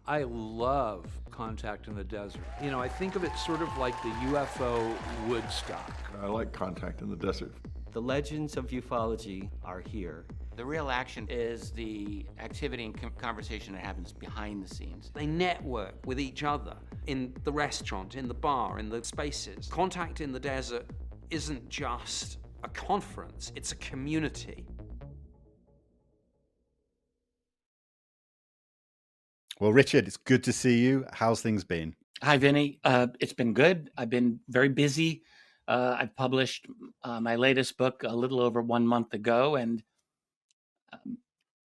I love Contact in the Desert. You know, I think of it sort of like the UFO Woodstock. I like Contact in the Desert. The legends of ufology are here. The real action is the activity and conversation that happens behind the scenes. They network with each other in the restaurant, in the bar, in the spaces. Contact in the Desert isn't just a conference, it's a community. Well, Richard, it's good to see you. How's things been? Hi, Vinny. It's been good. I've been very busy. I've published my latest book a little over 1 month ago, and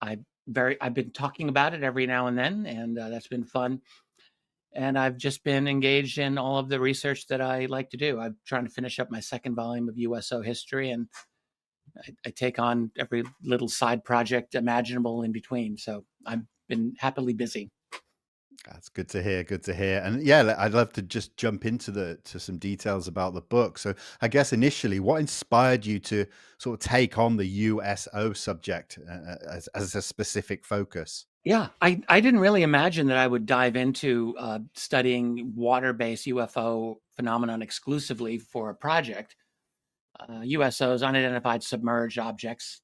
I've been talking about it every now and then, and that's been fun. And I've just been engaged in all of the research that I like to do. I'm trying to finish up my second volume of USO history, and I take on every little side project imaginable in between. So I've been happily busy. That's good to hear. Good to hear. And yeah, I'd love to just jump into some details about the book. So I guess initially, what inspired you to sort of take on the USO subject as a specific focus? Yeah, I didn't really imagine that I would dive into studying water-based UFO phenomenon exclusively for a project. USOs, Unidentified Submerged Objects.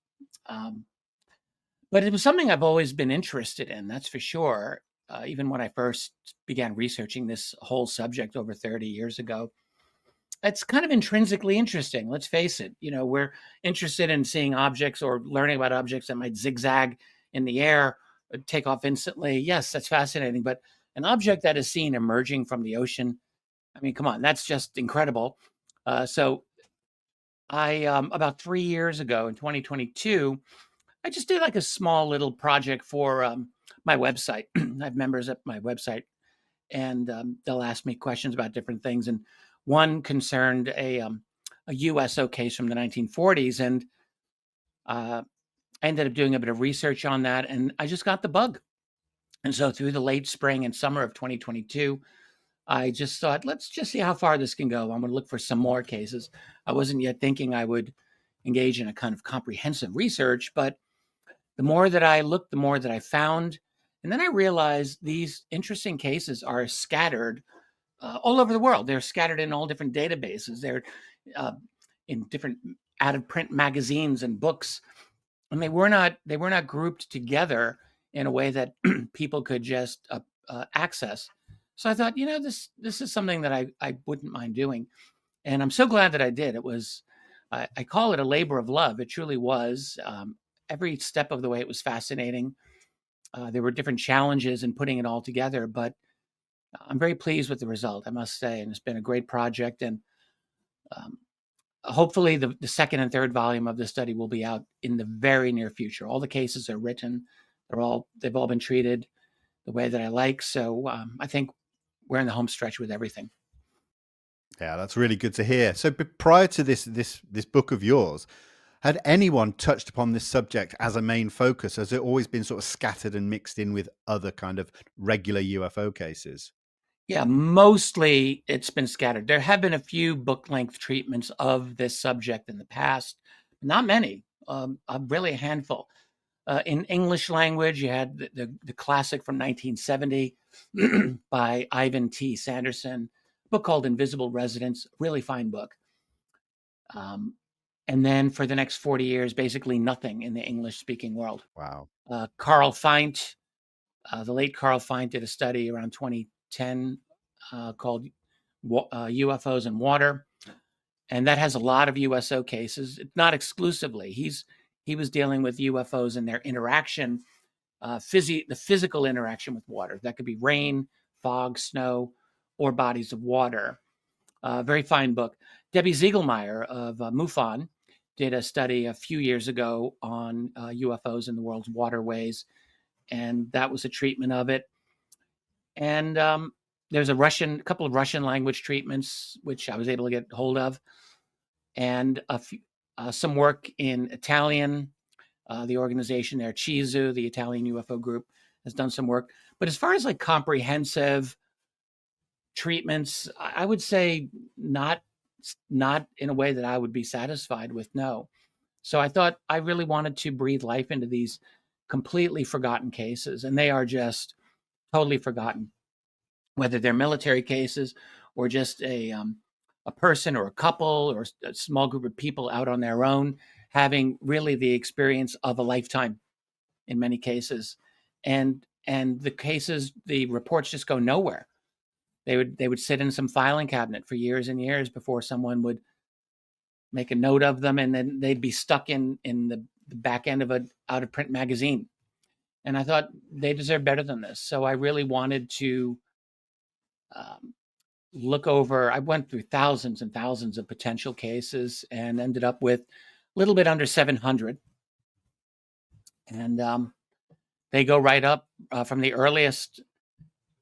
But it was something I've always been interested in, that's for sure. Even when I first began researching this whole subject over 30 years ago, it's kind of intrinsically interesting. Let's face it. You know, we're interested in seeing objects or learning about objects that might zigzag in the air, take off instantly. Yes, that's fascinating. But an object that is seen emerging from the ocean, I mean, come on, that's just incredible. So I, about 3 years ago in 2022, I just did like a small little project for my website. I have members at my website, and they'll ask me questions about different things. And one concerned a USO case from the 1940s, and I ended up doing a bit of research on that, and I just got the bug. And so through the late spring and summer of 2022, I just thought, let's just see how far this can go. I'm going to look for some more cases. I wasn't yet thinking I would engage in a kind of comprehensive research, but the more that I looked, the more that I found. And then I realized these interesting cases are scattered all over the world. They're scattered in all different databases. They're in different out-of-print magazines and books. And they were not grouped together in a way that people could just access. So I thought, this is something that I wouldn't mind doing. And I'm so glad that I did. It was, I call it a labor of love. It truly was. Every step of the way, it was fascinating. There were different challenges in putting it all together, but I'm very pleased with the result, I must say. And it's been a great project. And hopefully the second and third volume of the study will be out in the very near future. All the cases are written. They've all been treated the way that I like. So I think we're in the home stretch with everything. Yeah, that's really good to hear. So prior to this book of yours, had anyone touched upon this subject as a main focus? Has it always been sort of scattered and mixed in with other kind of regular UFO cases? Yeah, mostly it's been scattered. There have been a few book-length treatments of this subject in the past, not many, really a handful. In English language, you had the classic from 1970 by Ivan T. Sanderson, a book called Invisible Residents, really fine book. And then for the next 40 years, basically nothing in the English-speaking world. Wow. Carl Feint, the late Carl Feint, did a study around 2010 called UFOs and Water. And that has a lot of USO cases, not exclusively. He was dealing with UFOs and their interaction, the physical interaction with water. That could be rain, fog, snow, or bodies of water. Very fine book. Debbie Ziegelmeyer of MUFON did a study a few years ago on UFOs in the world's waterways, and that was a treatment of it. And there's a couple of Russian language treatments, which I was able to get hold of, and some work in Italian. The organization there, CISU, the Italian UFO group, has done some work. But as far as like comprehensive treatments, I would say not in a way that I would be satisfied with, no. So I thought I really wanted to breathe life into these completely forgotten cases, and they are just totally forgotten, whether they're military cases or just a person or a couple or a small group of people out on their own having really the experience of a lifetime in many cases. And the reports just go nowhere. They would sit in some filing cabinet for years and years before someone would make a note of them, and then they'd be stuck in the back end of a out of print magazine. And I thought they deserve better than this. So I really wanted to look over. I went through thousands and thousands of potential cases and ended up with a little bit under 700. And they go right up from the earliest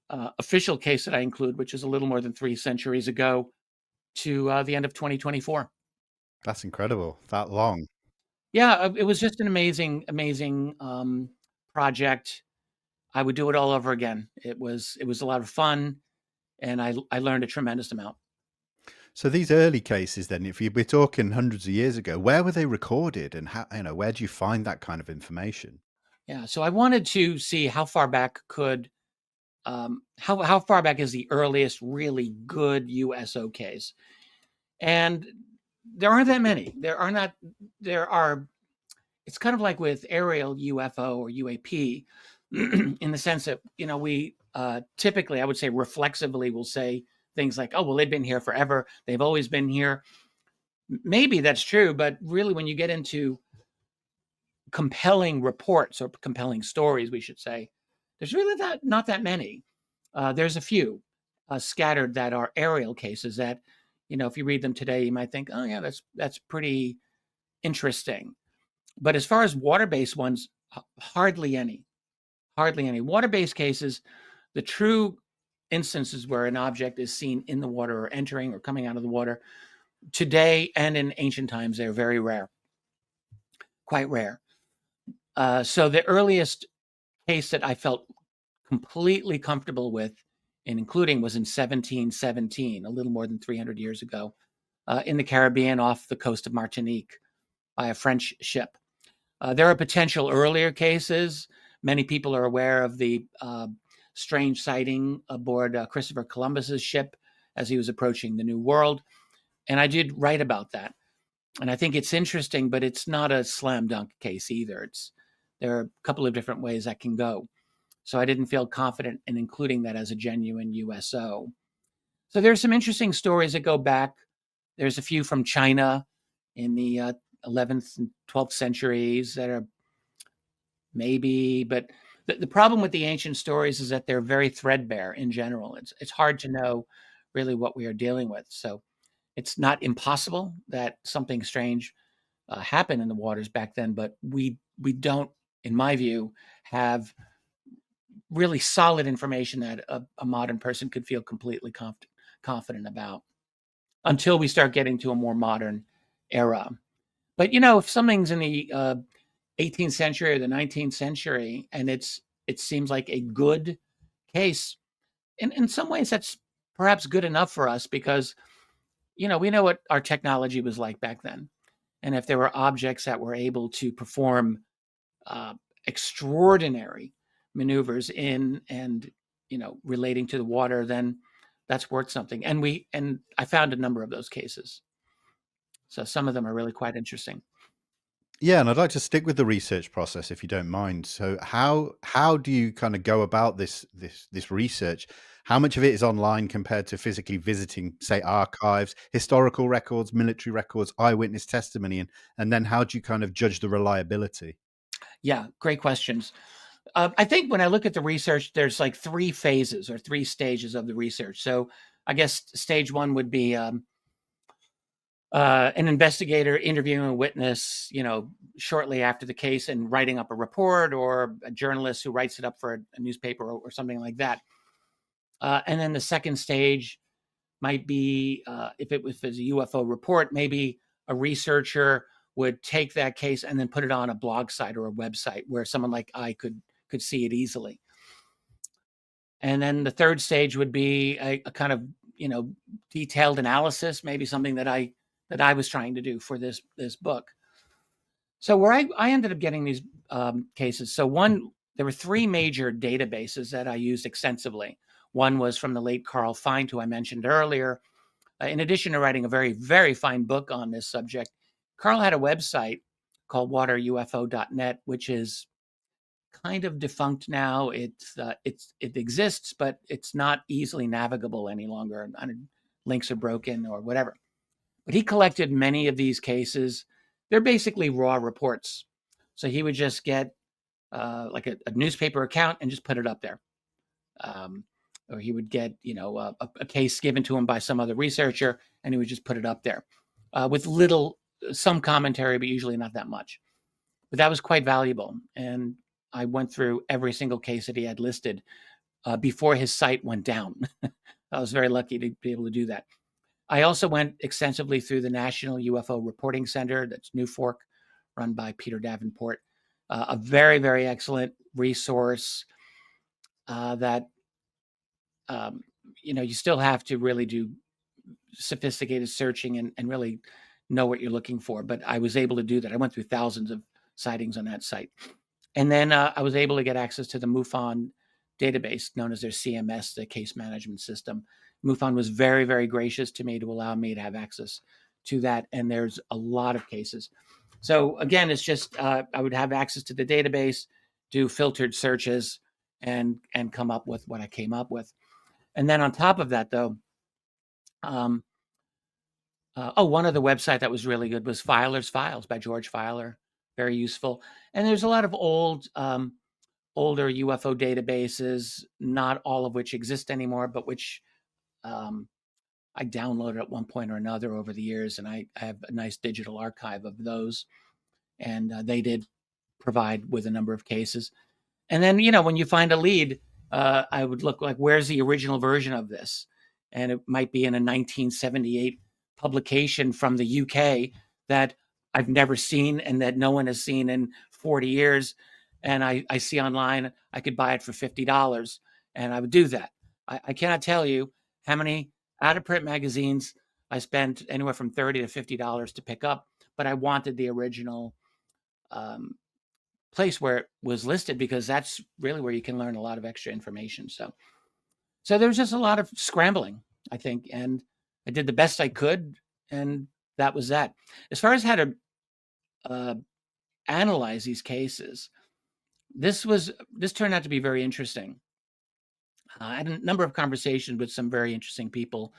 official case that I include, which is a little more than 3 centuries ago, to the end of 2024. That's incredible. That long. Yeah, it was just an amazing, amazing project. I would do it all over again. It was a lot of fun, and I learned a tremendous amount. So these early cases, then, if we're talking hundreds of years ago, where were they recorded, and how, where do you find that kind of information? Yeah, so I wanted to see how far back could how far back is the earliest really good USO case, and there aren't that many. There are. It's kind of like with aerial UFO or UAP, in the sense that we typically, I would say, reflexively will say things like, "Oh, well, they've been here forever. They've always been here." Maybe that's true, but really, when you get into compelling reports or compelling stories, we should say, there's really not that many. There's a few scattered that are aerial cases that, if you read them today, you might think, "Oh, yeah, that's pretty interesting." But as far as water-based ones, hardly any. Hardly any. Water-based cases, the true instances where an object is seen in the water or entering or coming out of the water, today and in ancient times, they're very rare. Quite rare. So the earliest case that I felt completely comfortable with and including was in 1717, a little more than 300 years ago, in the Caribbean off the coast of Martinique by a French ship. There are potential earlier cases. Many people are aware of the strange sighting aboard Christopher Columbus's ship as he was approaching the New World. And I did write about that. And I think it's interesting, but it's not a slam dunk case either. There are a couple of different ways that can go. So I didn't feel confident in including that as a genuine USO. So there's some interesting stories that go back. There's a few from China in the 11th and 12th centuries that are maybe, but the problem with the ancient stories is that they're very threadbare in general. It's hard to know really what we are dealing with. So it's not impossible that something strange happened in the waters back then, but we don't, in my view, have really solid information that a modern person could feel completely confident about until we start getting to a more modern era. But if something's in the 18th century or the 19th century and it seems like a good case, in some ways that's perhaps good enough for us because we know what our technology was like back then. And if there were objects that were able to perform extraordinary maneuvers in and relating to the water, then that's worth something. And I found a number of those cases. So some of them are really quite interesting. Yeah, and I'd like to stick with the research process if you don't mind. So how do you kind of go about this research? How much of it is online compared to physically visiting, say, archives, historical records, military records, eyewitness testimony, and then how do you kind of judge the reliability? Yeah, great questions. I think when I look at the research, there's like 3 phases or 3 stages of the research. So I guess stage 1 would be an investigator interviewing a witness, shortly after the case and writing up a report, or a journalist who writes it up for a newspaper or something like that. And then the second stage might be, if it was a UFO report, maybe a researcher would take that case and then put it on a blog site or a website where someone like I could see it easily. And then the third stage would be a kind of, detailed analysis, maybe something that I was trying to do for this book. So where I ended up getting these cases. So one there were three major databases that I used extensively. One was from the late Carl Feind, who I mentioned earlier. In addition to writing a very, very fine book on this subject, Carl had a website called waterufo.net, which is kind of defunct now. It exists, but it's not easily navigable any longer. Links are broken or whatever. But he collected many of these cases. They're basically raw reports. So he would just get like a newspaper account and just put it up there. Or he would get, a case given to him by some other researcher, and he would just put it up there with some commentary, but usually not that much. But that was quite valuable. And I went through every single case that he had listed before his site went down. I was very lucky to be able to do that. I also went extensively through the National UFO Reporting Center, that's New Fork, run by Peter Davenport. A very, very excellent resource that, you still have to really do sophisticated searching and really know what you're looking for. But I was able to do that. I went through thousands of sightings on that site. And then I was able to get access to the MUFON database, known as their CMS, the case management system. MUFON was very, very gracious to me to allow me to have access to that. And there's a lot of cases. So again, it's just I would have access to the database, do filtered searches, and come up with what I came up with. And then on top of that, though, one other website that was really good was Filer's Files by George Filer. Very useful. And there's a lot of older UFO databases, not all of which exist anymore, but which I downloaded at one point or another over the years. And I have a nice digital archive of those. And they did provide with a number of cases. And then, when you find a lead, I would look like, where's the original version of this? And it might be in a 1978 publication from the UK that I've never seen and that no one has seen in 40 years. And I see online, I could buy it for $50. And I would do that. I cannot tell you how many out-of-print magazines I spent anywhere from $30 to $50 to pick up. But I wanted the original place where it was listed, because that's really where you can learn a lot of extra information. So there was just a lot of scrambling, I think, and I did the best I could, and that was that. As far as how to analyze these cases, this turned out to be very interesting. I had a number of conversations with some very interesting people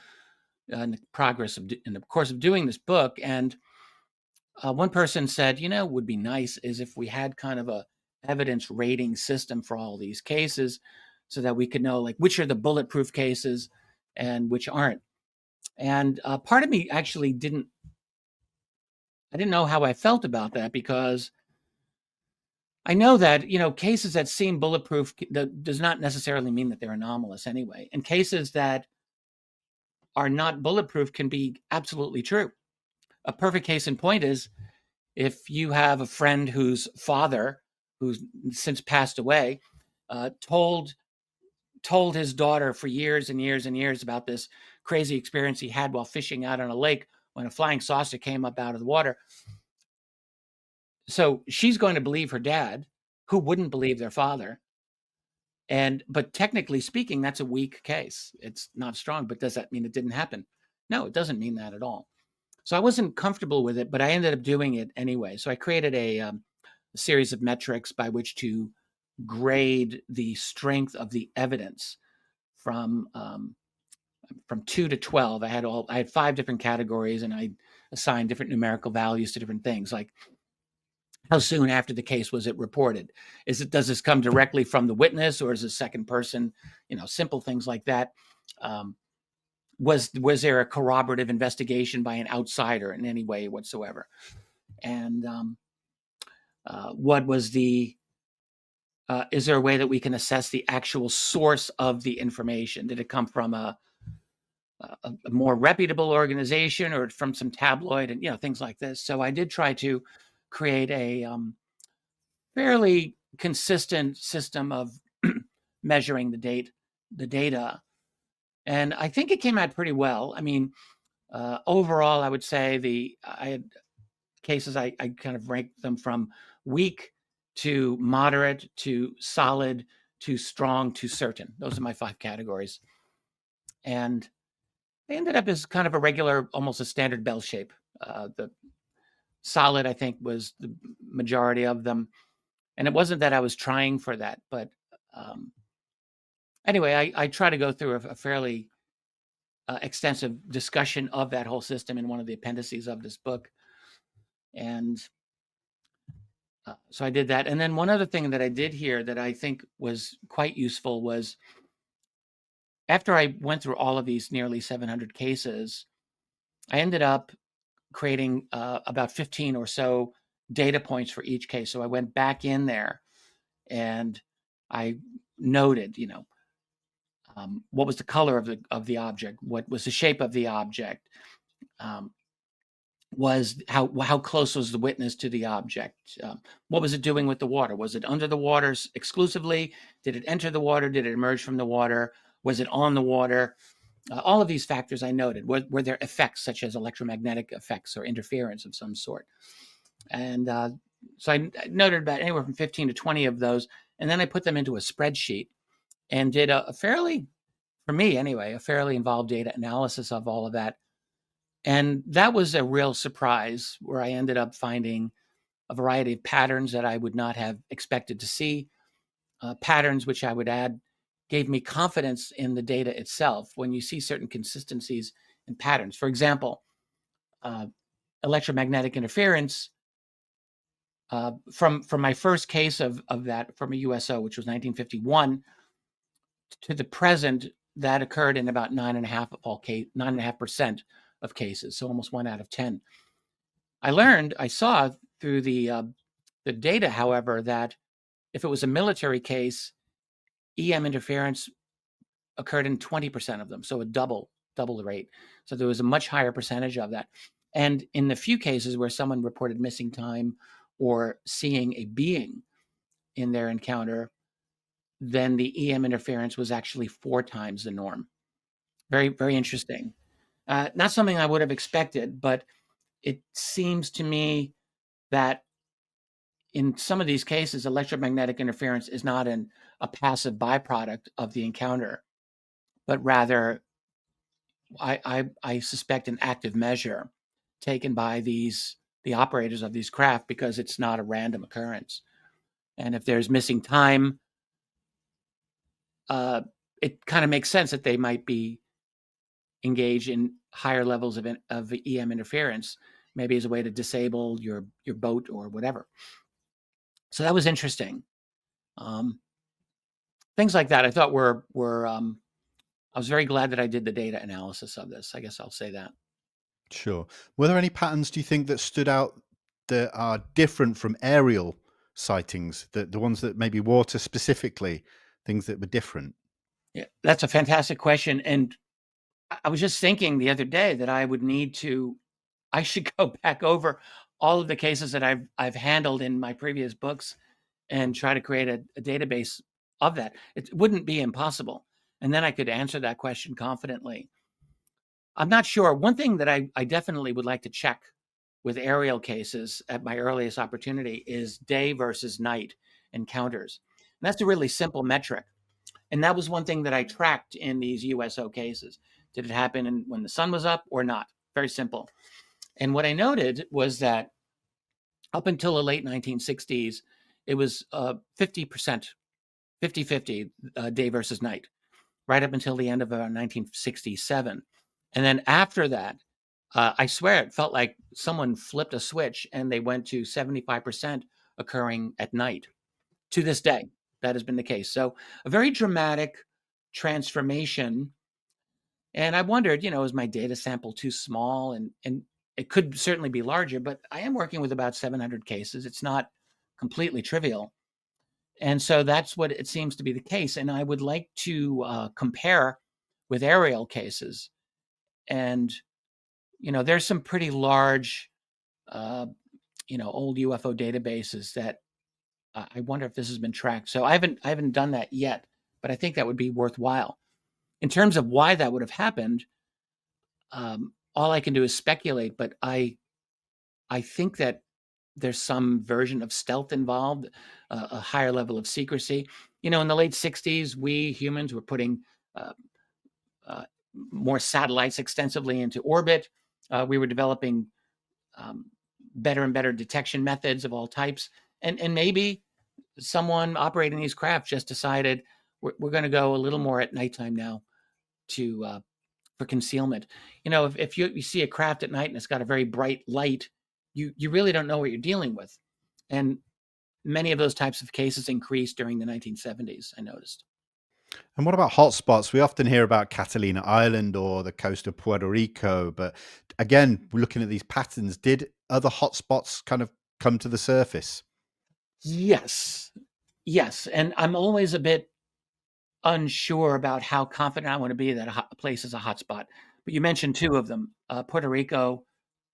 in the course of doing this book, and one person said, what would be nice is if we had kind of a evidence rating system for all these cases, so that we could know like which are the bulletproof cases and which aren't. And part of me actually didn't know how I felt about that, because I know that, cases that seem bulletproof does not necessarily mean that they're anomalous anyway. And cases that are not bulletproof can be absolutely true. A perfect case in point is if you have a friend whose father, who's since passed away, told his daughter for years and years and years about this crazy experience he had while fishing out on a lake when a flying saucer came up out of the water. So she's going to believe her dad, who wouldn't believe their father. But technically speaking, that's a weak case. It's not strong, but does that mean it didn't happen? No, it doesn't mean that at all. So I wasn't comfortable with it, but I ended up doing it anyway. So I created a series of metrics by which to grade the strength of the evidence from 2 to 12. I had 5 different categories, and I assigned different numerical values to different things, like how soon after the case was it reported? Does this come directly from the witness, or is it second person? Simple things like that. Was there a corroborative investigation by an outsider in any way whatsoever? And what was is there a way that we can assess the actual source of the information? Did it come from a more reputable organization, or from some tabloid, and things like this? So I did try to create a fairly consistent system of measuring the data. And I think it came out pretty well. I mean, overall, I would say I had cases, I kind of ranked them from weak to moderate to solid to strong to certain. Those are my 5 categories. And they ended up as kind of a regular, almost a standard bell shape. The solid, I think, was the majority of them. And it wasn't that I was trying for that, but anyway, I try to go through a fairly extensive discussion of that whole system in one of the appendices of this book. And so I did that. And then one other thing that I did here that I think was quite useful was after I went through all of these nearly 700 cases, I ended up creating about 15 or so data points for each case. So I went back in there and I noted, what was the color of the object, what was the shape of the object, was how close was the witness to the object, what was it doing with the water? Was it under the water exclusively? Did it enter the water? Did it emerge from the water? Was it on the water? All of these factors I noted. Were there effects such as electromagnetic effects or interference of some sort? And so I noted about anywhere from 15 to 20 of those, and then I put them into a spreadsheet and did a fairly, for me anyway, a fairly involved data analysis of all of that. And that was a real surprise where I ended up finding a variety of patterns that I would not have expected to see, patterns which I would add gave me confidence in the data itself when you see certain consistencies and patterns. For example, electromagnetic interference, from my first case of that from a USO, which was 1951, to the present, that occurred in about 9.5% of cases, so almost 1 out of 10. I saw through the data, however, that if it was a military case, EM interference occurred in 20% of them, so a double the rate. So there was a much higher percentage of that. And in the few cases where someone reported missing time or seeing a being in their encounter, then the EM interference was actually 4 times the norm. Very, very interesting. Not something I would have expected, but it seems to me that in some of these cases, electromagnetic interference is not a passive byproduct of the encounter, but rather, I suspect, an active measure taken by the operators of these craft, because it's not a random occurrence. And if there's missing time, it kind of makes sense that they might be engaged in higher levels of EM interference, maybe as a way to disable your boat or whatever. So that was interesting. Things like that I thought were I was very glad that I did the data analysis of this. I guess I'll say that. Sure. Were there any patterns, do you think, that stood out that are different from aerial sightings, the ones that maybe water specifically, things that were different? Yeah, that's a fantastic question. And I was just thinking the other day that I should go back over all of the cases that I've handled in my previous books and try to create a database of that. It wouldn't be impossible. And then I could answer that question confidently. I'm not sure. One thing that I definitely would like to check with aerial cases at my earliest opportunity is day versus night encounters. And that's a really simple metric. And that was one thing that I tracked in these USO cases. Did it happen when the sun was up or not? Very simple. And what I noted was that up until the late 1960s, it was 50%, 50-50 day versus night, right up until the end of 1967. And then after that, I swear it felt like someone flipped a switch and they went to 75% occurring at night. To this day, that has been the case. So a very dramatic transformation. And I wondered, is my data sample too small? And it could certainly be larger, but I am working with about 700 cases. It's not completely trivial. And so that's what it seems to be the case. And I would like to compare with aerial cases. And, there's some pretty large, old UFO databases that I wonder if this has been tracked. So I haven't done that yet, but I think that would be worthwhile. In terms of why that would have happened, all I can do is speculate, but I think that there's some version of stealth involved, a higher level of secrecy. In the late 60s, we humans were putting uh, uh, more satellites extensively into orbit. We were developing better and better detection methods of all types. And maybe someone operating these craft just decided we're going to go a little more at nighttime now to for concealment. If you see a craft at night and it's got a very bright light, you really don't know what you're dealing with. And many of those types of cases increased during the 1970s, I noticed. And what about hotspots? We often hear about Catalina Island or the coast of Puerto Rico, but again, we're looking at these patterns. Did other hotspots kind of come to the surface? Yes. Yes. And I'm always a bit unsure about how confident I want to be that a place is a hotspot. But you mentioned two of them. Puerto Rico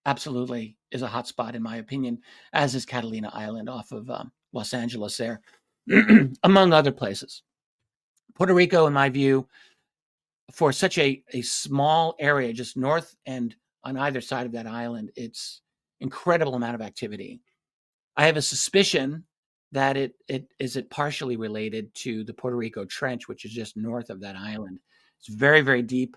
absolutely is a hotspot, in my opinion, as is Catalina Island off of Los Angeles there, among other places. Puerto Rico, in my view, for such a small area, just north and on either side of that island, it's incredible amount of activity. I have a suspicion that it partially related to the Puerto Rico Trench, which is just north of that island. It's very, very deep,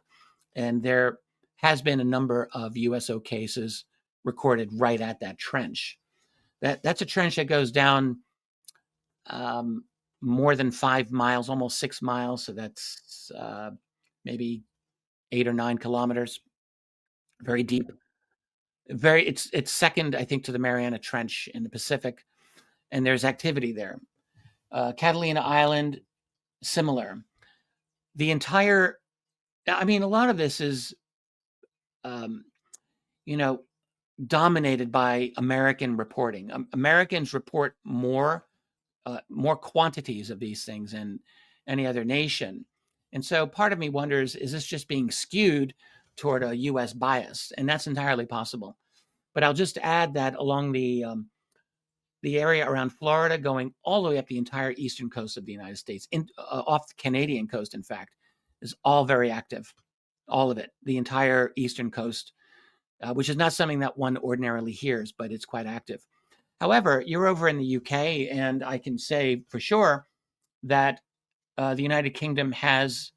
and there has been a number of USO cases recorded right at that trench. That's a trench that goes down more than 5 miles, almost 6 miles. So that's maybe 8 or 9 kilometers. Very deep. It's second, I think, to the Mariana Trench in the Pacific, and there's activity there. Catalina Island, similar. The entire, I mean, a lot of this is, um, you know, dominated by American reporting. Americans report more quantities of these things than any other nation. And so part of me wonders, is this just being skewed toward a U.S. bias? And that's entirely possible. But I'll just add that along the area around Florida, going all the way up the entire eastern coast of the United States, off the Canadian coast, in fact, is all very active. All of it, the entire eastern coast, which is not something that one ordinarily hears, but it's quite active. However, you're over in the UK, and I can say for sure that the United Kingdom has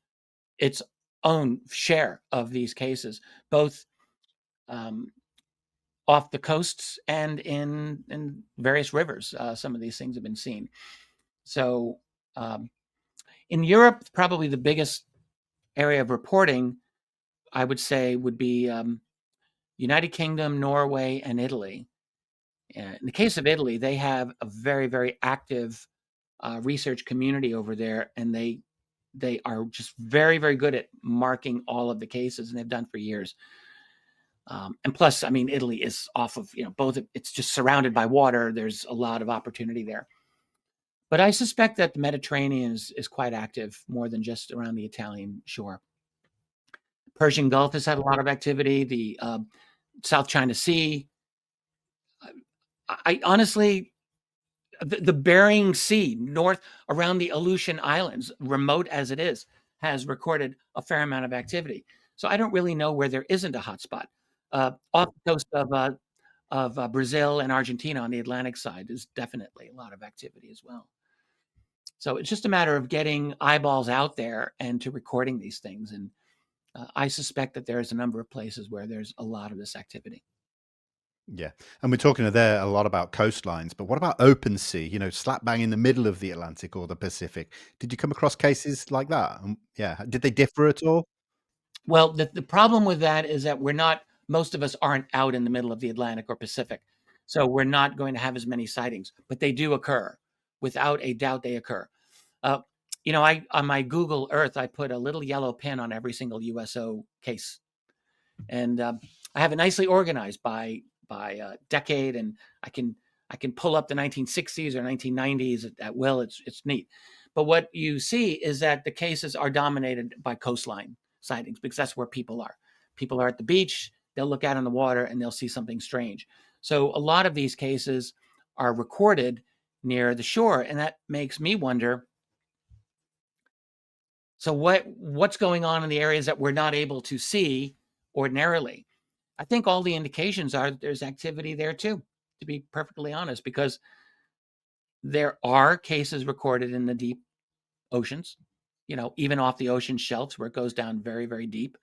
its own share of these cases, both um, off the coasts and in various rivers. Some of these things have been seen. So um, in Europe, probably the biggest area of reporting, I would say, would be United Kingdom, Norway, and Italy. In the case of Italy, they have a very, very active research community over there, and they are just very, very good at marking all of the cases, and they've done for years. And plus, I mean, Italy is off of both. It's just surrounded by water. There's a lot of opportunity there. But I suspect that the Mediterranean is quite active, more than just around the Italian shore. Persian Gulf has had a lot of activity. The South China Sea. I honestly, the Bering Sea, north around the Aleutian Islands, remote as it is, has recorded a fair amount of activity. So I don't really know where there isn't a hotspot. Off the coast of Brazil and Argentina on the Atlantic side is definitely a lot of activity as well. So it's just a matter of getting eyeballs out there and to recording these things. And I suspect that there's a number of places where there's a lot of this activity. Yeah. And we're talking there a lot about coastlines, but what about open sea, slap bang in the middle of the Atlantic or the Pacific? Did you come across cases like that? Yeah. Did they differ at all? Well, the problem with that is that most of us aren't out in the middle of the Atlantic or Pacific. So we're not going to have as many sightings, but they do occur. Without a doubt, they occur. On my Google Earth, I put a little yellow pin on every single USO case. And I have it nicely organized by decade, and I can pull up the 1960s or 1990s at will. It's neat. But what you see is that the cases are dominated by coastline sightings, because that's where people are. People are at the beach, they'll look out on the water and they'll see something strange. So a lot of these cases are recorded near the shore, and that makes me wonder, so what's going on in the areas that we're not able to see ordinarily? I think all the indications are that there's activity there too. to be perfectly honest, because there are cases recorded in the deep oceans, even off the ocean shelves where it goes down very, very deep,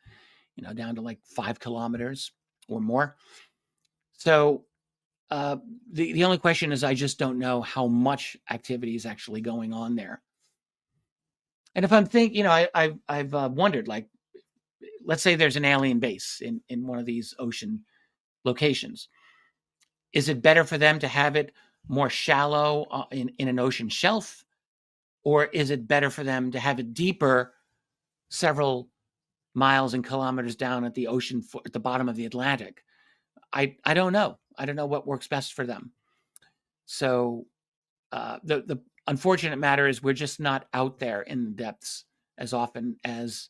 down to like 5 kilometers or more. So the only question is, I just don't know how much activity is actually going on there. And if I'm thinking, I've wondered, like, let's say there's an alien base in one of these ocean locations. Is it better for them to have it more shallow in an ocean shelf, or is it better for them to have it deeper, several miles and kilometers down at the ocean, at the bottom of the Atlantic? I don't know. I don't know what works best for them. So the unfortunate matter is we're just not out there in the depths as often as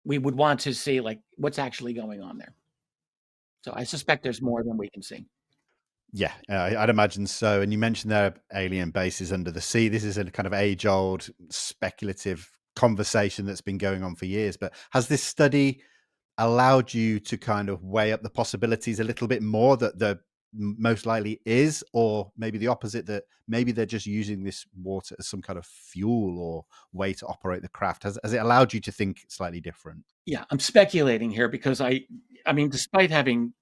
we would want to see, like, what's actually going on there. So I suspect there's more than we can see. Yeah, I'd imagine so. And you mentioned there alien bases under the sea. This is a kind of age-old speculative conversation that's been going on for years. But has this study allowed you to kind of weigh up the possibilities a little bit more, that there most likely is, or maybe the opposite, that maybe they're just using this water as some kind of fuel or way to operate the craft? Has it allowed you to think slightly different? Yeah, I'm speculating here because I mean, despite having,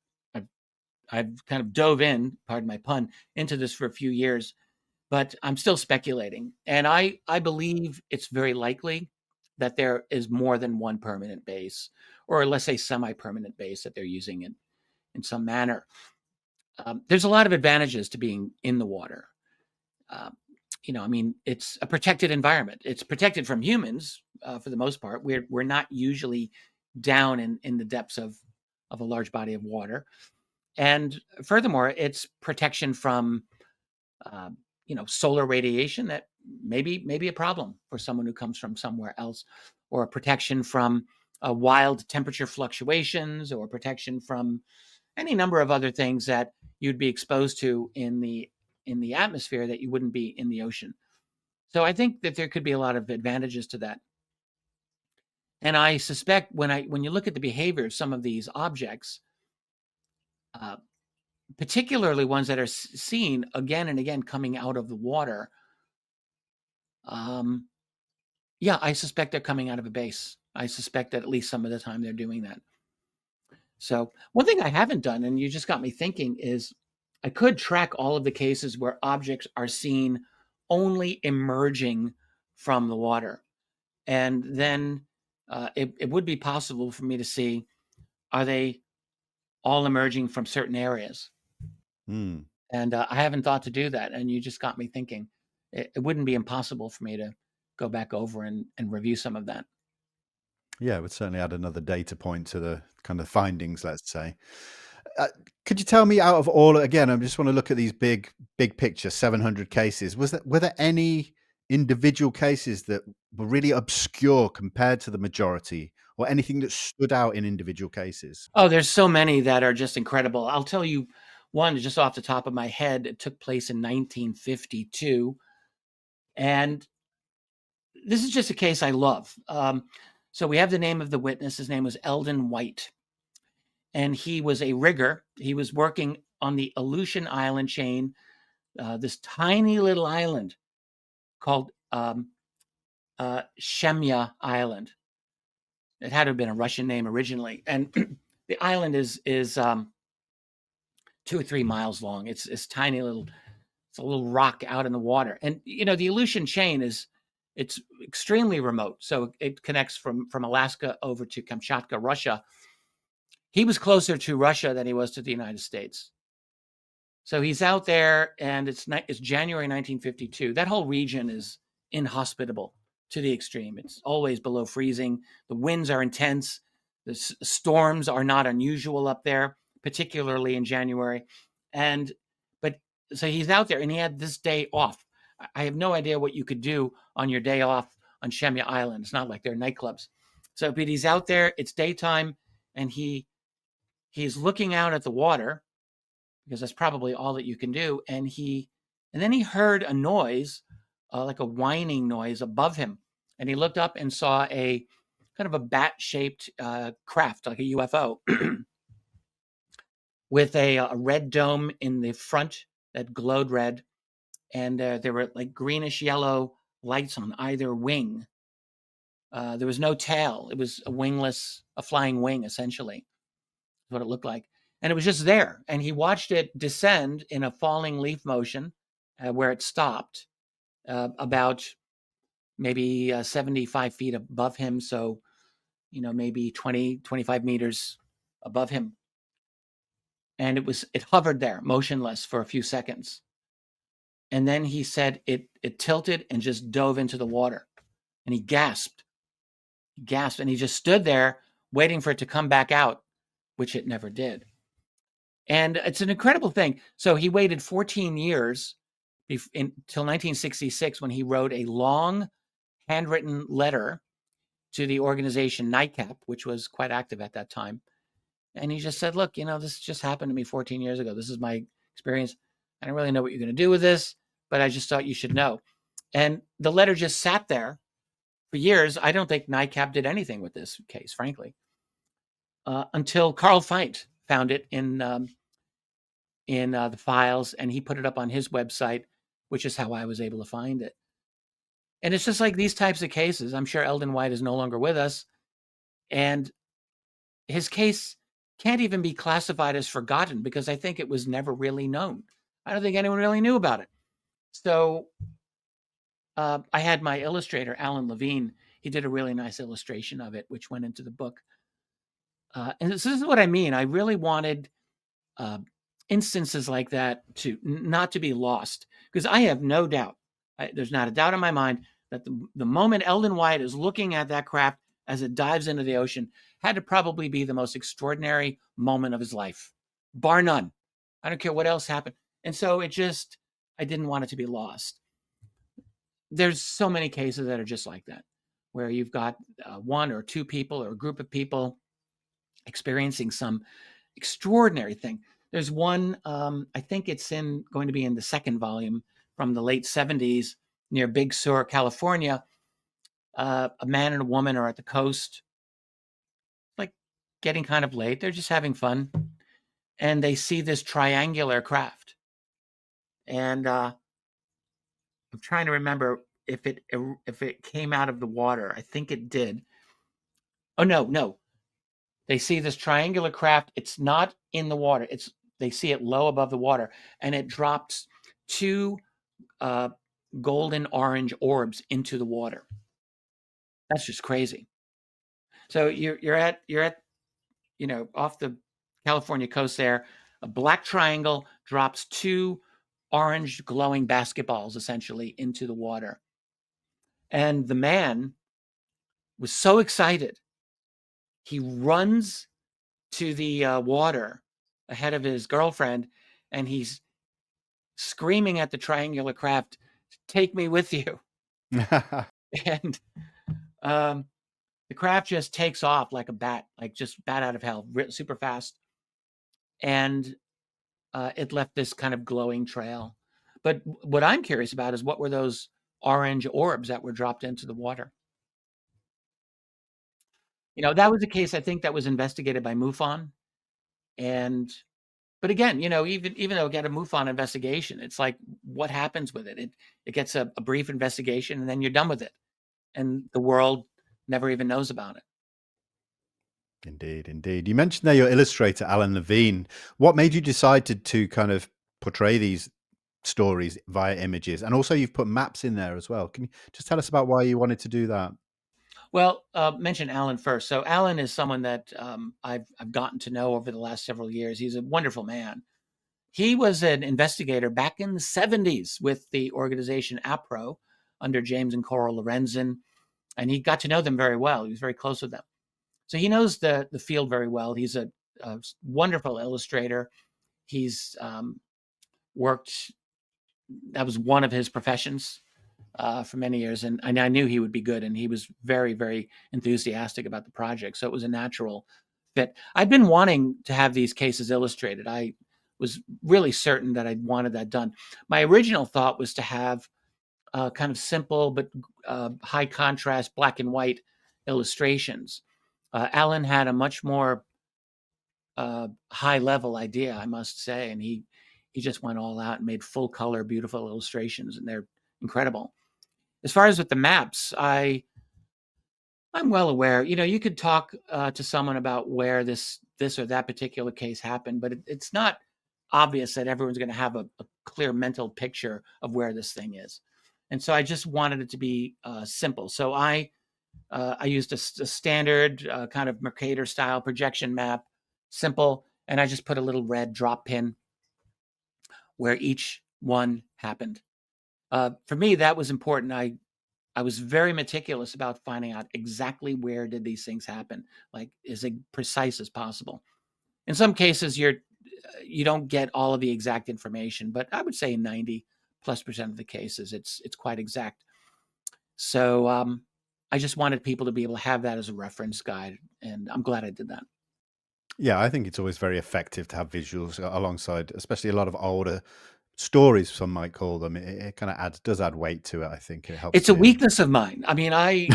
I've kind of dove in, pardon my pun, into this for a few years, but I'm still speculating. And I believe it's very likely that there is more than one permanent base, or let's say semi-permanent base, that they're using it in some manner. There's a lot of advantages to being in the water. I mean, it's a protected environment. It's protected from humans for the most part. We're not usually down in the depths of a large body of water. And furthermore, it's protection from solar radiation that may be a problem for someone who comes from somewhere else, or protection from wild temperature fluctuations, or protection from any number of other things that you'd be exposed to in the atmosphere that you wouldn't be in the ocean. So I think that there could be a lot of advantages to that. And I suspect when you look at the behavior of some of these objects, particularly ones that are seen again and again coming out of the water, yeah, I suspect they're coming out of a base. I suspect that at least some of the time they're doing that. So one thing I haven't done, and you just got me thinking, is I could track all of the cases where objects are seen only emerging from the water. And then it would be possible for me to see, are they all emerging from certain areas? Hmm. And I haven't thought to do that. And you just got me thinking. It wouldn't be impossible for me to go back over and review some of that. Yeah, it would certainly add another data point to the kind of findings, let's say. Uh, could you tell me, out of all, again, I just want to look at these big picture, 700 cases, were there any individual cases that were really obscure compared to the majority, or anything that stood out in individual cases? Oh, there's so many that are just incredible. I'll tell you one just off the top of my head. It took place in 1952. And this is just a case I love. So we have the name of the witness. His name was Eldon White. And he was a rigger. He was working on the Aleutian Island chain, this tiny little island called Shemya Island. It had to have been a Russian name originally. And the island is 2 or 3 miles long. It's tiny little, it's a little rock out in the water. And the Aleutian chain it's extremely remote. So it connects from Alaska over to Kamchatka, Russia. He was closer to Russia than he was to the United States. So he's out there, and it's January 1952. That whole region is inhospitable to the extreme. It's always below freezing. The winds are intense. The storms are not unusual up there, particularly in January. So he's out there, and he had this day off. I have no idea what you could do on your day off on Shemya Island. It's not like there are nightclubs. So, but he's out there. It's daytime, and he's looking out at the water, because that's probably all that you can do. And then he heard a noise, like a whining noise above him. And he looked up and saw a kind of a bat-shaped craft, like a UFO, with a red dome in the front that glowed red, and there were like greenish yellow lights on either wing. There was no tail. It was a flying wing, essentially, is what it looked like. And it was just there. And he watched it descend in a falling leaf motion where it stopped about maybe 75 feet above him. So, maybe 20, 25 meters above him. And it hovered there, motionless for a few seconds. And then he said it tilted and just dove into the water. And he gasped. And he just stood there waiting for it to come back out, which it never did. And it's an incredible thing. So he waited 14 years until 1966 when he wrote a long handwritten letter to the organization NICAP, which was quite active at that time. And he just said, look, this just happened to me 14 years ago. This is my experience. I don't really know what you're going to do with this, but I just thought you should know. And the letter just sat there for years. I don't think NICAP did anything with this case, frankly, until Carl Feit found it in the files, and he put it up on his website, which is how I was able to find it. And it's just like these types of cases. I'm sure Eldon White is no longer with us, and his case can't even be classified as forgotten because I think it was never really known. I don't think anyone really knew about it. So I had my illustrator, Alan Levine. He did a really nice illustration of it, which went into the book. And this is what I mean. I really wanted instances like that not to be lost, because I have no doubt, there's not a doubt in my mind that the moment Eldon White is looking at that craft as it dives into the ocean had to probably be the most extraordinary moment of his life, bar none. I don't care what else happened. And so I didn't want it to be lost. There's so many cases that are just like that, where you've got one or two people or a group of people experiencing some extraordinary thing. There's one, I think it's going to be in the second volume from the late 70s near Big Sur, California. A man and a woman are at the coast, like getting kind of late. They're just having fun. And they see this triangular craft. And I'm trying to remember if it came out of the water. I think it did. Oh, no. They see this triangular craft. It's not in the water. They see it low above the water, and it drops two golden orange orbs into the water. That's just crazy. So you're at off the California coast there. A black triangle drops two orange glowing basketballs essentially into the water. And the man was so excited. He runs to the water ahead of his girlfriend, and he's screaming at the triangular craft, "Take me with you." And the craft just takes off like a bat, like just bat out of hell, super fast. And it left this kind of glowing trail. But what I'm curious about is, what were those orange orbs that were dropped into the water? That was a case, I think, that was investigated by MUFON. But again, even though it got a MUFON investigation, it's like, what happens with it? It gets a brief investigation, and then you're done with it. And the world never even knows about it. Indeed. You mentioned there your illustrator, Alan Levine. What made you decide to kind of portray these stories via images? And also you've put maps in there as well. Can you just tell us about why you wanted to do that? Well, mention Alan first. So Alan is someone that I've gotten to know over the last several years. He's a wonderful man. He was an investigator back in the 70s with the organization APRO under James and Coral Lorenzen, and he got to know them very well. He was very close with them. So he knows the field very well. He's a wonderful illustrator. He's worked, that was one of his professions for many years. And I knew he would be good. And he was very, very enthusiastic about the project. So it was a natural fit. I'd been wanting to have these cases illustrated. I was really certain that I wanted that done. My original thought was to have kind of simple but high contrast black and white illustrations. Alan had a much more high level idea, I must say. And he just went all out and made full color, beautiful illustrations, and they're incredible. As far as with the maps, I'm well aware. You could talk to someone about where this or that particular case happened, but it's not obvious that everyone's going to have a clear mental picture of where this thing is. And so I just wanted it to be simple. So I used a standard kind of Mercator style projection map, simple, and I just put a little red drop pin where each one happened. For me, that was important. I was very meticulous about finding out exactly where did these things happen, like as precise as possible. In some cases, you don't get all of the exact information, but I would say 90+% of the cases, it's quite exact. So I just wanted people to be able to have that as a reference guide, and I'm glad I did that. Yeah, I think it's always very effective to have visuals alongside, especially a lot of older stories, some might call them. It kind of does add weight to it. I think it helps It's a to. weakness of mine. I mean, I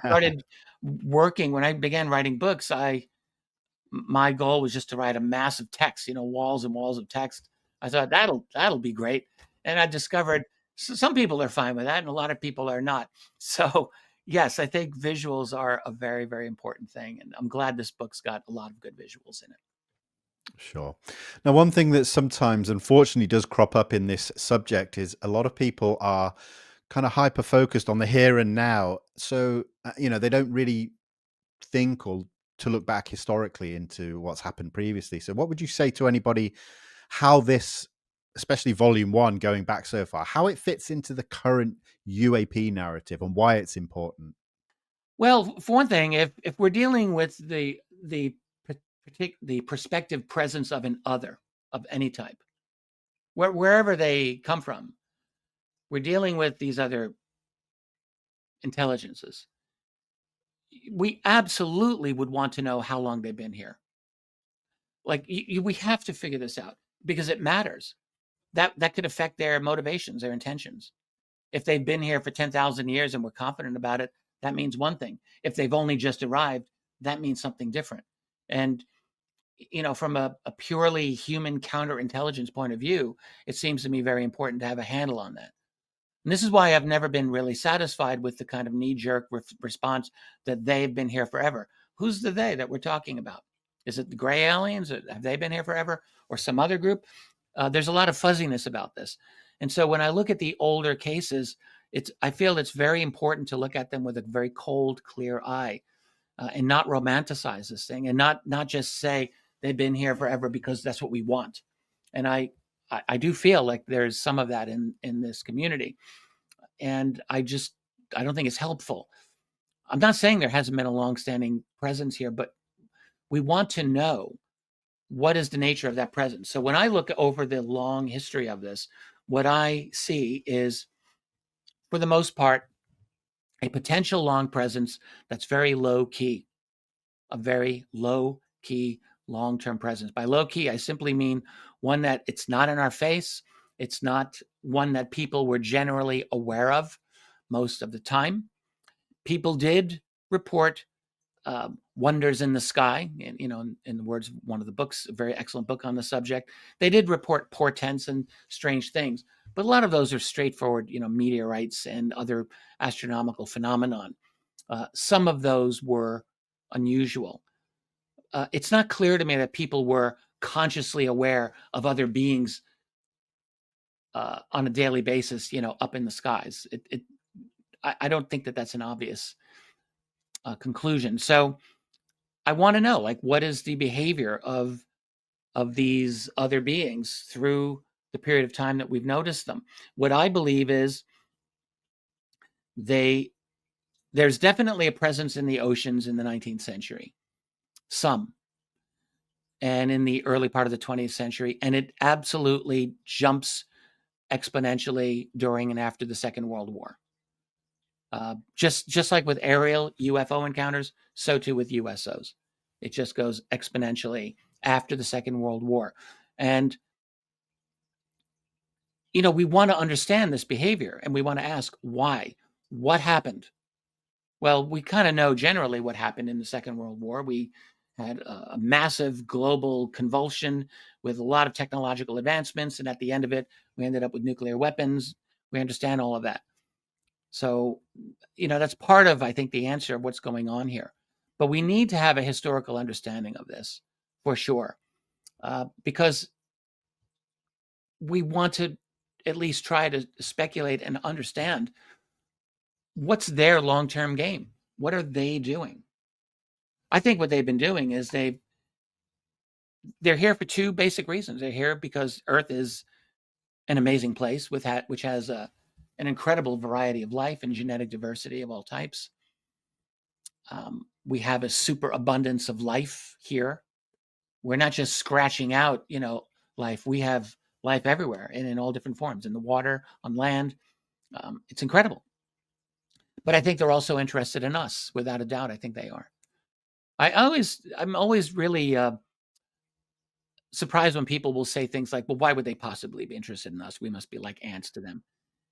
started working when I began writing books. My goal was just to write a massive text, walls and walls of text. I thought that'll be great, and I discovered some people are fine with that, and a lot of people are not. So yes, I think visuals are a very, very important thing, and I'm glad this book's got a lot of good visuals in it. Sure. Now, one thing that sometimes unfortunately does crop up in this subject is a lot of people are kind of hyper focused on the here and now. So, they don't really think or to look back historically into what's happened previously. So what would you say to anybody how this, especially volume 1 going back so far, how it fits into the current UAP narrative and why it's important? Well, for one thing, if we're dealing with the prospective presence of an other of any type, wherever they come from, we're dealing with these other intelligences. We absolutely would want to know how long they've been here. Like we have to figure this out because it matters. That could affect their motivations, their intentions. If they've been here for 10,000 years and we're confident about it, that means one thing. If they've only just arrived, that means something different. And from a purely human counterintelligence point of view, it seems to me very important to have a handle on that. And this is why I've never been really satisfied with the kind of knee-jerk response that they've been here forever. Who's the they that we're talking about? Is it the gray aliens? Have they been here forever? Or some other group? There's a lot of fuzziness about this. And so when I look at the older cases, I feel it's very important to look at them with a very cold, clear eye and not romanticize this thing and not just say they've been here forever because that's what we want. And I do feel like there's some of that in this community. And I don't think it's helpful. I'm not saying there hasn't been a longstanding presence here, but we want to know what is the nature of that presence. So when I look over the long history of this, what I see is, for the most part, a potential long presence that's very low key, a very low key long-term presence. By low key, I simply mean one that it's not in our face. It's not one that people were generally aware of most of the time. People did report wonders in the sky, and in the words of one of the books, a very excellent book on the subject, they did report portents and strange things. But a lot of those are straightforward, meteorites and other astronomical phenomenon. Some of those were unusual. It's not clear to me that people were consciously aware of other beings on a daily basis, up in the skies. I don't think that that's an obvious conclusion. So I want to know, like, what is the behavior of these other beings through the period of time that we've noticed them? What I believe is there's definitely a presence in the oceans in the 19th century, some, and in the early part of the 20th century, and it absolutely jumps exponentially during and after the Second World War. Just like with aerial UFO encounters, so too with USOs. It just goes exponentially after the Second World War. And, we want to understand this behavior and we want to ask why. What happened? Well, we kind of know generally what happened in the Second World War. We had a massive global convulsion with a lot of technological advancements. And at the end of it, we ended up with nuclear weapons. We understand all of that. So, that's part of, I think, the answer of what's going on here. But we need to have a historical understanding of this for sure, because we want to at least try to speculate and understand what's their long-term game. What are they doing? I think what they've been doing is they're here for two basic reasons. They're here because Earth is an amazing place which has an incredible variety of life and genetic diversity of all types. We have a super abundance of life here. We're not just scratching out, life. We have life everywhere and in all different forms, in the water, on land. It's incredible. But I think they're also interested in us, without a doubt. I think they are. I'm always really surprised when people will say things like, well, why would they possibly be interested in us? We must be like ants to them.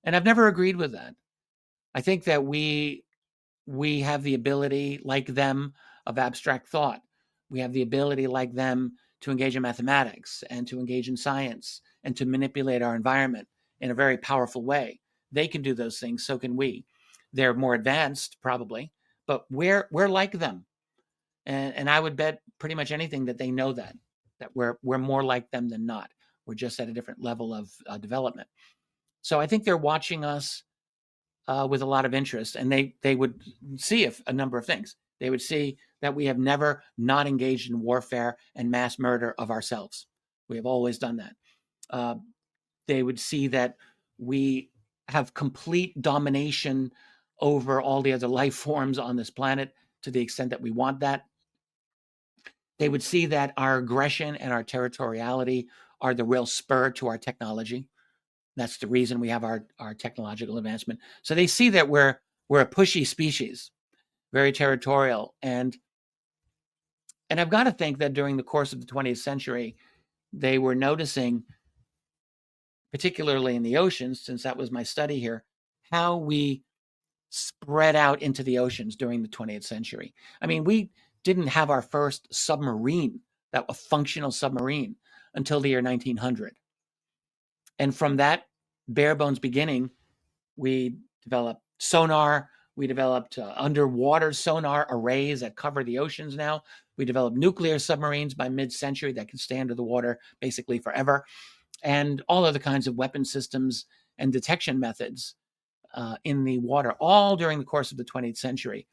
And I've never agreed with that. I think that we have the ability, like them, of abstract thought. We have the ability, like them, to engage in mathematics and to engage in science and to manipulate our environment in a very powerful way. They can do those things, so can we. They're more advanced, probably, but we're like them. And I would bet pretty much anything that they know that we're more like them than not. We're just at a different level of development. So I think they're watching us with a lot of interest, and they would see a number of things. They would see that we have never not engaged in warfare and mass murder of ourselves. We have always done that. They would see that we have complete domination over all the other life forms on this planet to the extent that we want that. They would see that our aggression and our territoriality are the real spur to our technology. That's the reason we have our technological advancement. So they see that we're a pushy species, very territorial. And I've got to think that during the course of the 20th century, they were noticing, particularly in the oceans, since that was my study here, how we spread out into the oceans during the 20th century. I mean, we didn't have our first submarine, a functional submarine, until the year 1900. And from that bare bones beginning, we developed sonar. We developed underwater sonar arrays that cover the oceans now. We developed nuclear submarines by mid-century that can stay under the water basically forever. And all other kinds of weapon systems and detection methods in the water, all during the course of the 20th century.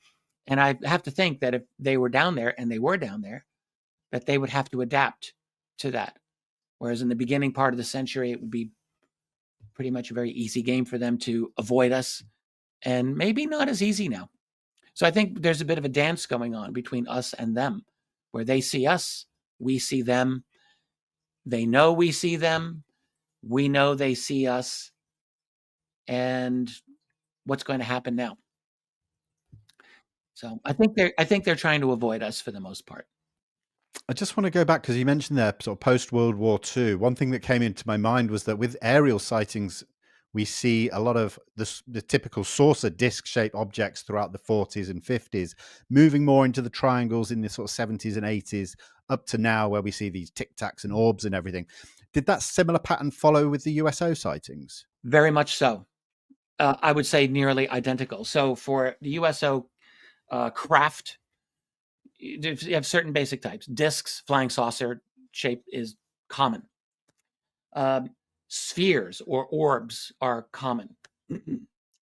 And I have to think that if they were down there, and they were down there, that they would have to adapt to that. Whereas in the beginning part of the century, it would be pretty much a very easy game for them to avoid us, and maybe not as easy now. So I think there's a bit of a dance going on between us and them, where they see us, we see them, they know we see them, we know they see us, and what's going to happen now? So I think they're trying to avoid us for the most part. I just want to go back because you mentioned there sort of post World War II. One thing that came into my mind was that with aerial sightings, we see a lot of the typical saucer disc-shaped objects throughout the 40s and 50s, moving more into the triangles in the sort of 70s and 80s, up to now where we see these tic-tacs and orbs and everything. Did that similar pattern follow with the USO sightings? Very much so. I would say nearly identical. So for the USO craft, you have certain basic types. Discs, flying saucer shape is common. Spheres or orbs are common,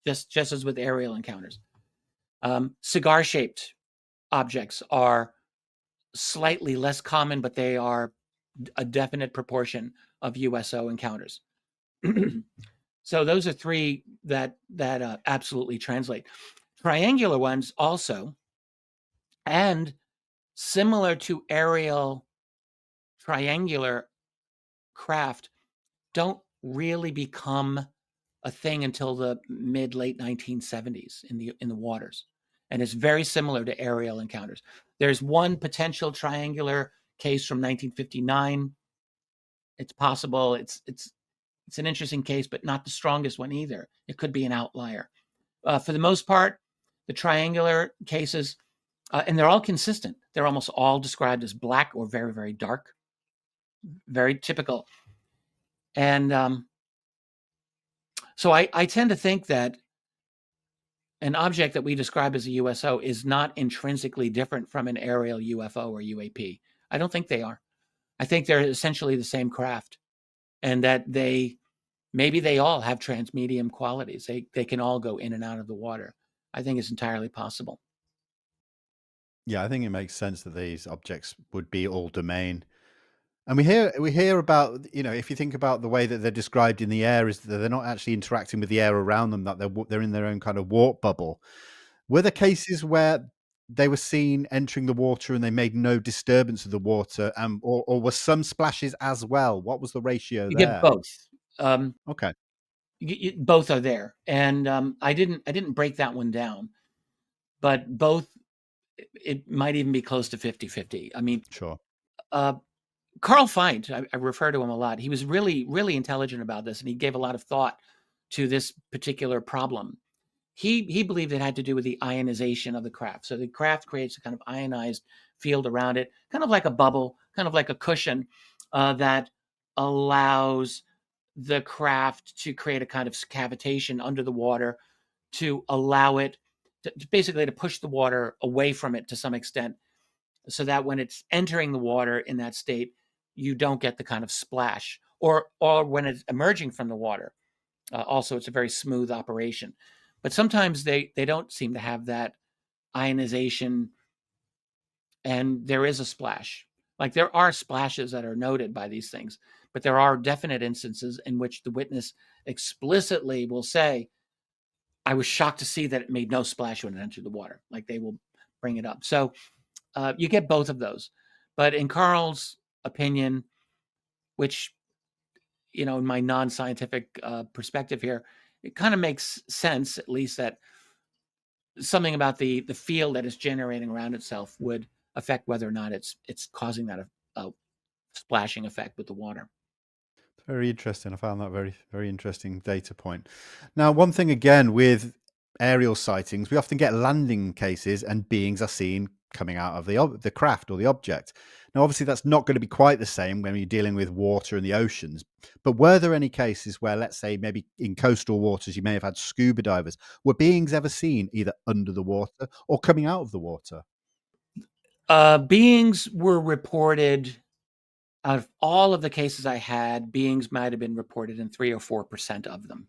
just as with aerial encounters. Cigar-shaped objects are slightly less common, but they are a definite proportion of USO encounters. So those are three that absolutely translate. Triangular ones also, and similar to aerial triangular craft, don't really become a thing until the late 1970s in the waters, and it's very similar to aerial encounters. There's one potential triangular case from 1959. It's possible. It's an interesting case, but not the strongest one either. It could be an outlier. For the most part, the triangular cases, and they're all consistent. They're almost all described as black or very, very dark, very typical. And so I tend to think that an object that we describe as a USO is not intrinsically different from an aerial UFO or UAP. I don't think they are. I think they're essentially the same craft, and that maybe they all have transmedium qualities. They can all go in and out of the water. I think it's entirely possible. Yeah, I think it makes sense that these objects would be all domain. And we hear about, if you think about the way that they're described in the air, is that they're not actually interacting with the air around them, that they're in their own kind of warp bubble. Were there cases where they were seen entering the water and they made no disturbance of the water, or were some splashes as well? What was the ratio You get there? both. Okay, Both are there, and I didn't break that one down, but both. It might even be close to 50-50. I mean, sure. Carl Feit, I refer to him a lot. He was really, really intelligent about this, and he gave a lot of thought to this particular problem. He believed it had to do with the ionization of the craft. So the craft creates a kind of ionized field around it, kind of like a bubble, kind of like a cushion that allows the craft to create a kind of cavitation under the water to allow it to basically to push the water away from it to some extent, so that when it's entering the water in that state, you don't get the kind of splash, or when it's emerging from the water. Also, it's a very smooth operation. But sometimes they don't seem to have that ionization, and there is a splash. Like, there are splashes that are noted by these things, but there are definite instances in which the witness explicitly will say, I was shocked to see that it made no splash when it entered the water. Like, they will bring it up. So you get both of those. But in Carl's opinion, which, in my non-scientific perspective here, it kind of makes sense, at least, that something about the field that is generating around itself would affect whether or not it's causing that splashing effect with the water. Very interesting. I found that very, very interesting data point. Now, one thing again with aerial sightings, we often get landing cases and beings are seen coming out of the craft or the object. Now, obviously, that's not going to be quite the same when you're dealing with water and the oceans. But were there any cases where, let's say, maybe in coastal waters, you may have had scuba divers, were beings ever seen either under the water or coming out of the water? Beings were reported. Out of all of the cases I had, beings might have been reported in 3 or 4% of them.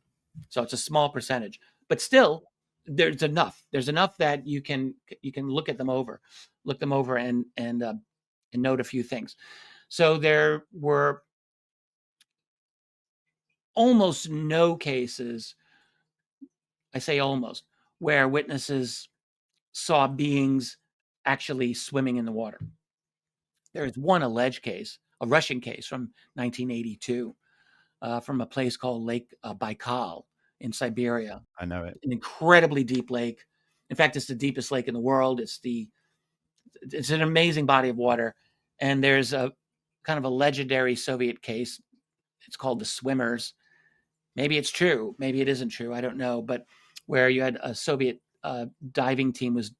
So it's a small percentage, but still, there's enough. There's enough that you can look them over, and note a few things. So there were almost no cases, I say almost, where witnesses saw beings actually swimming in the water. There is one alleged case, a Russian case from 1982, from a place called Lake Baikal in Siberia. I know it. An incredibly deep lake. In fact, it's the deepest lake in the world. It's an amazing body of water. And there's a kind of a legendary Soviet case. It's called the Swimmers. Maybe it's true. Maybe it isn't true. I don't know. But where you had a Soviet diving team was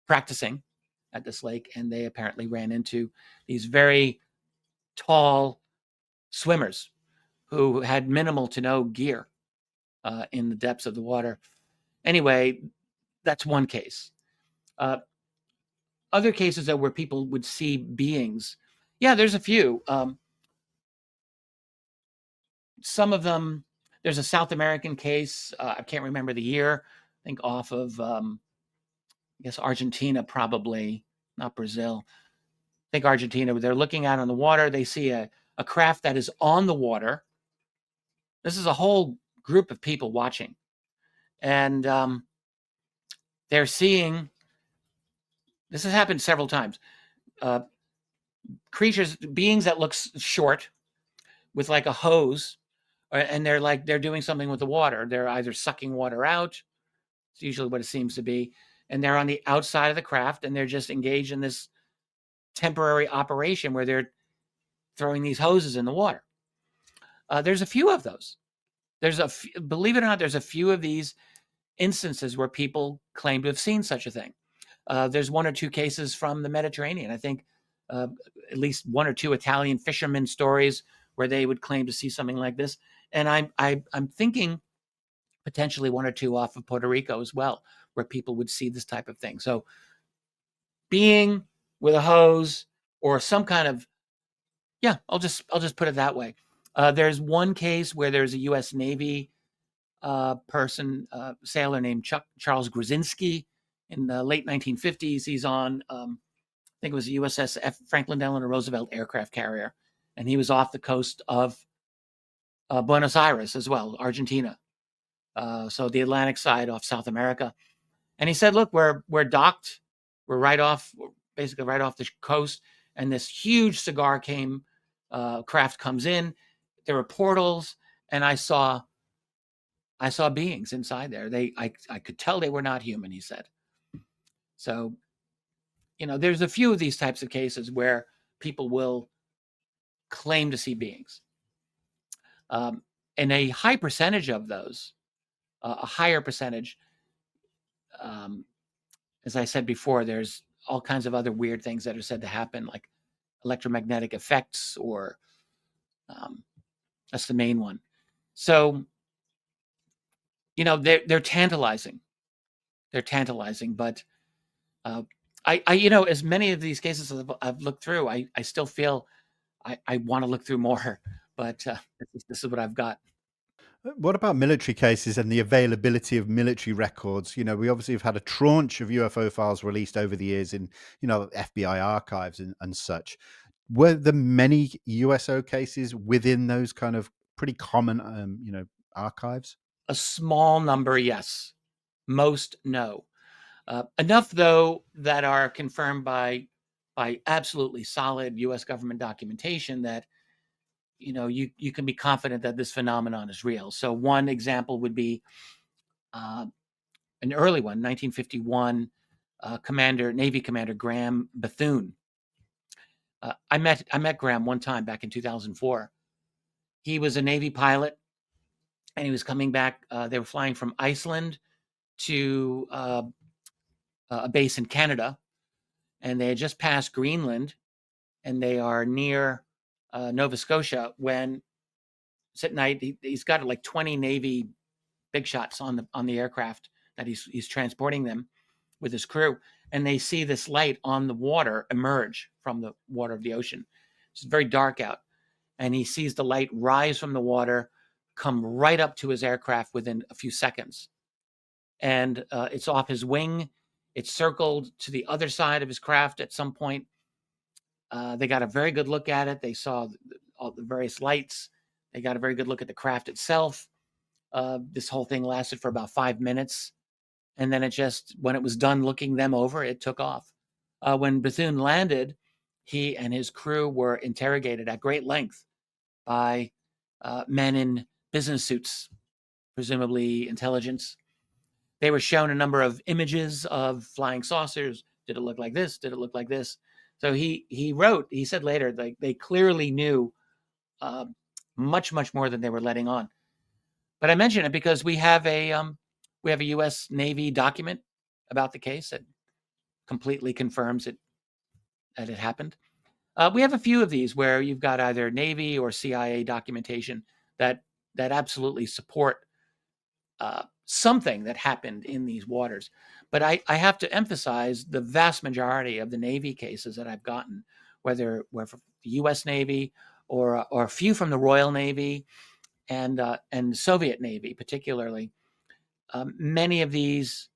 practicing at this lake, and they apparently ran into these very tall swimmers who had minimal to no gear in the depths of the water. Anyway, that's one case. Other cases, though, where people would see beings, yeah, there's a few. Some of them, there's a South American case. I can't remember the year. I think off of, I guess, Argentina, probably, not Brazil. I think Argentina, they're looking out on the water. They see a craft that is on the water. This is a whole group of people watching. And they're seeing, this has happened several times, beings that look short with like a hose, and they're doing something with the water. They're either sucking water out, it's usually what it seems to be, and they're on the outside of the craft, and they're just engaged in this temporary operation where they're throwing these hoses in the water. There's a few of those. Believe it or not, there's a few of these instances where people claim to have seen such a thing. There's one or two cases from the Mediterranean. I think at least one or two Italian fishermen stories where they would claim to see something like this. And I'm thinking potentially one or two off of Puerto Rico as well, where people would see this type of thing. So being with a hose or some kind of, yeah, I'll just put it that way. There's one case where there's a U.S. Navy sailor named Charles Grzinski in the late 1950s. He's on, I think it was a USS Franklin Delano Roosevelt aircraft carrier, and he was off the coast of Buenos Aires as well, Argentina. So the Atlantic side off South America. And he said, look, we're docked. We're basically right off the coast. And this huge cigar craft comes in. There were portals, and I saw beings inside there. I could tell they were not human, he said. So, there's a few of these types of cases where people will claim to see beings. And a high percentage of those, a higher percentage, as I said before, there's all kinds of other weird things that are said to happen, like electromagnetic effects, or that's the main one. So, they're tantalizing. They're tantalizing, but I as many of these cases I've looked through, I still feel I want to look through more, but this is what I've got. What about military cases and the availability of military records? We obviously have had a tranche of UFO files released over the years in, FBI archives and such. Were there many USO cases within those kind of pretty common, archives? A small number, yes. Most, no. Enough, though, that are confirmed by absolutely solid U.S. government documentation that you can be confident that this phenomenon is real. So one example would be an early one, 1951, Navy Commander Graham Bethune. I met Graham one time back in 2004. He was a Navy pilot, and he was coming back. They were flying from Iceland to a base in Canada, and they had just passed Greenland, and they are near Nova Scotia when it's at night. He's got like 20 Navy big shots on the aircraft that he's transporting them with his crew, and they see this light on the water emerge from the water of the ocean. It's very dark out, and he sees the light rise from the water, come right up to his aircraft within a few seconds, and it's off his wing. It's circled to the other side of his craft at some point. They got a very good look at it. They saw all the various lights. They got a very good look at the craft itself. This whole thing lasted for about 5 minutes. And then when it was done looking them over, it took off. When Bethune landed, he and his crew were interrogated at great length by men in business suits, presumably intelligence. They were shown a number of images of flying saucers. Did it look like this? Did it look like this? So he said later, like, they clearly knew much, much more than they were letting on. But I mention it because we have a U.S. Navy document about the case that completely confirms that it happened. We have a few of these where you've got either Navy or CIA documentation that absolutely support something that happened in these waters. But I have to emphasize the vast majority of the Navy cases that I've gotten, whether from the U.S. Navy or a few from the Royal Navy and the Soviet Navy, particularly. Many of these,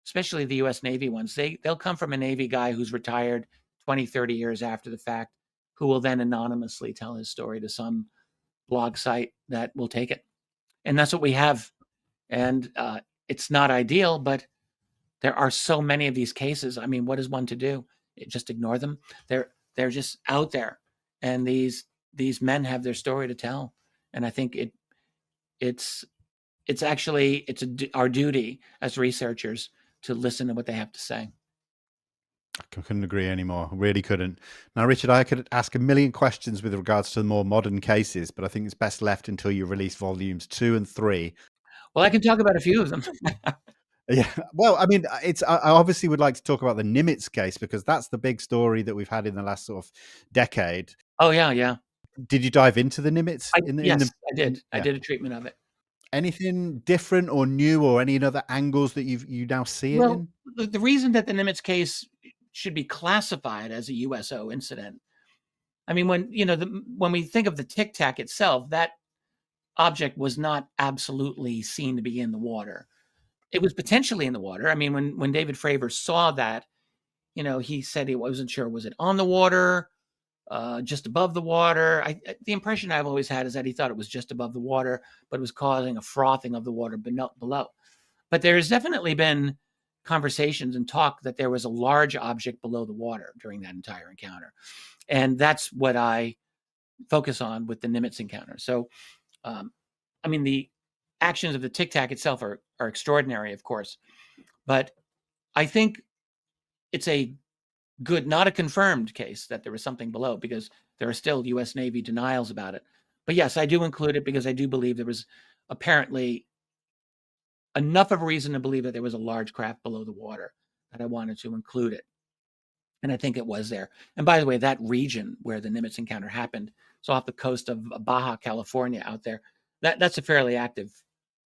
especially the U.S. Navy ones, they'll come from a Navy guy who's retired 20, 30 years after the fact, who will then anonymously tell his story to some blog site that will take it. And that's what we have. And it's not ideal, but there are so many of these cases. I mean, what is one to do? Just ignore them. They're just out there, and these men have their story to tell. And I think it's our duty as researchers to listen to what they have to say. I couldn't agree anymore. I really couldn't. Now, Richard, I could ask a million questions with regards to the more modern cases, but I think it's best left until you release volumes 2 and 3. Well, I can talk about a few of them. Yeah. Well, I mean, I obviously would like to talk about the Nimitz case because that's the big story that we've had in the last sort of decade. Oh yeah, yeah. Did you dive into the Nimitz Yes, I did. I yeah. did a treatment of it. Anything different or new or any other angles that you now see it Well, in? the reason that the Nimitz case should be classified as a USO incident, I mean, when we think of the Tic Tac itself, that object was not absolutely seen to be in the water. It was potentially in the water. I mean, when David Fravor saw that, he said he wasn't sure, was it on the water, just above the water? The impression I've always had is that he thought it was just above the water, but it was causing a frothing of the water below. But there's definitely been conversations and talk that there was a large object below the water during that entire encounter. And that's what I focus on with the Nimitz encounter. So, I mean, the actions of the Tic Tac itself are extraordinary, of course. But I think it's a good, not a confirmed case that there was something below, because there are still U.S. Navy denials about it. But yes, I do include it because I do believe there was apparently enough of a reason to believe that there was a large craft below the water that I wanted to include it. And I think it was there. And by the way, that region where the Nimitz encounter happened, so off the coast of Baja California out there, that's a fairly active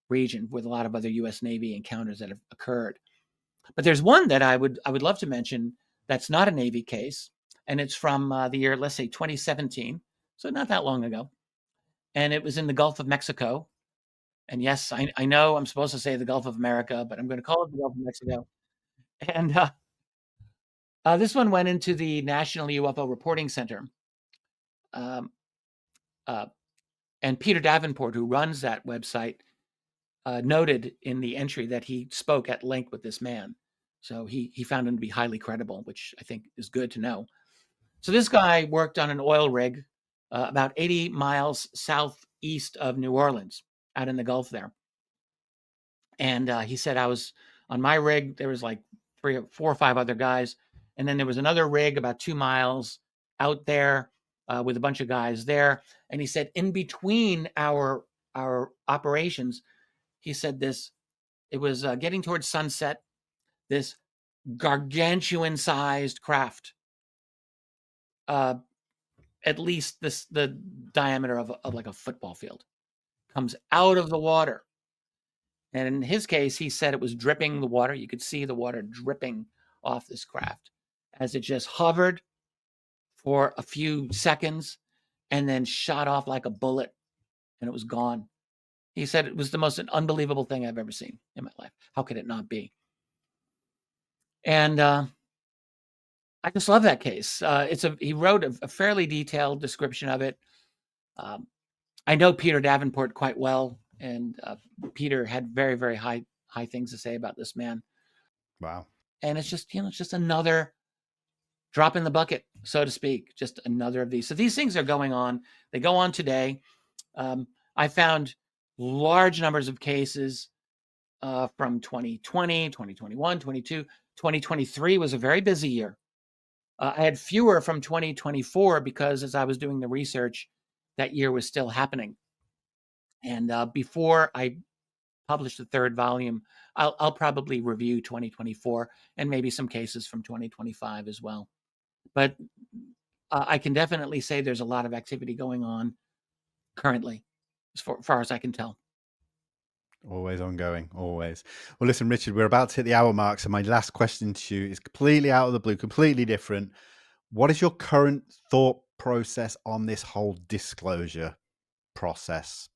region with a lot of other U.S. Navy encounters that have occurred. But there's one that I would love to mention that's not a Navy case, and it's from the year, let's say 2017, so not that long ago. And it was in the Gulf of Mexico. And yes, I know I'm supposed to say the Gulf of America, but I'm going to call it the Gulf of Mexico. And this one went into the National UFO Reporting Center. Um, uh, and Peter Davenport, who runs that website, noted in the entry that he spoke at length with this man. So he found him to be highly credible, which I think is good to know. So this guy worked on an oil rig about 80 miles southeast of New Orleans, out in the Gulf there. And he said, I was on my rig, there was like 4 or 5 other guys. And then there was another rig about 2 miles out there with a bunch of guys there. And he said, in between our operations, he said it was getting towards sunset, this gargantuan sized craft, at least the diameter of like a football field, comes out of the water. And in his case, he said it was dripping the water. You could see the water dripping off this craft as it just hovered for a few seconds and then shot off like a bullet, and it was gone. He said it was the most unbelievable thing I've ever seen in my life. How could it not be? And I just love that case. He wrote a fairly detailed description of it. I know Peter Davenport quite well, and Peter had very, very high things to say about this man. Wow. And it's just another drop in the bucket, so to speak. Just another of these. So these things are going on. They go on today. I found large numbers of cases from 2020, 2021, 22. 2023 was a very busy year. I had fewer from 2024 because as I was doing the research, that year was still happening. And before I publish the 3rd volume, I'll probably review 2024 and maybe some cases from 2025 as well. But I can definitely say there's a lot of activity going on currently, as far as I can tell. Always ongoing, always. Well, listen, Richard, we're about to hit the hour mark. So my last question to you is completely out of the blue, completely different. What is your current thought process on this whole disclosure process?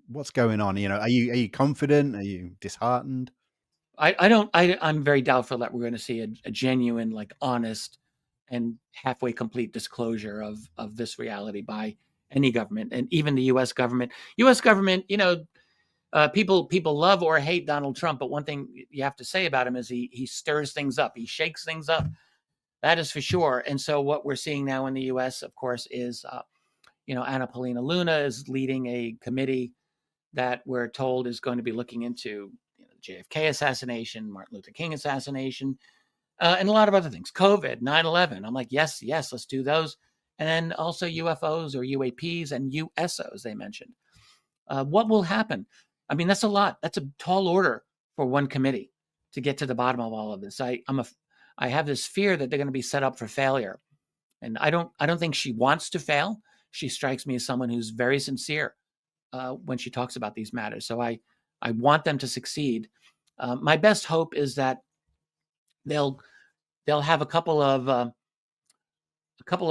What's going on? Are you confident? Are you disheartened? I'm very doubtful that we're going to see a genuine, like, honest and halfway complete disclosure of this reality by any government, and even the U.S. government. U.S. government, people love or hate Donald Trump, but one thing you have to say about him is he stirs things up, he shakes things up. That is for sure. And so what we're seeing now in the U.S., of course, is Anna Paulina Luna is leading a committee that we're told is going to be looking into JFK assassination, Martin Luther King assassination, and a lot of other things. COVID, 9/11. I'm like, yes, let's do those. And then also UFOs or UAPs and USOs they mentioned. What will happen? I mean, that's a lot. That's a tall order for one committee. to get to the bottom of all of this. I have this fear that they're going to be set up for failure, and I don't think she wants to fail. She strikes me as someone who's very sincere when she talks about these matters. So I want them to succeed. My best hope is that they'll have a couple of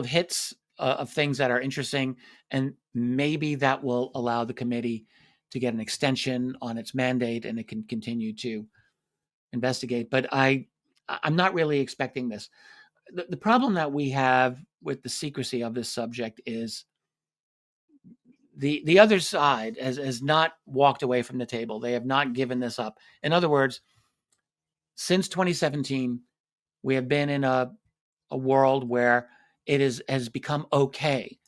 hits of things that are interesting, and maybe that will allow the committee to get an extension on its mandate, and it can continue to investigate. But I'm not really expecting this. The problem that we have with the secrecy of this subject is the other side has not walked away from the table. They have not given this up. In other words, since 2017, we have been in a world where it has become okay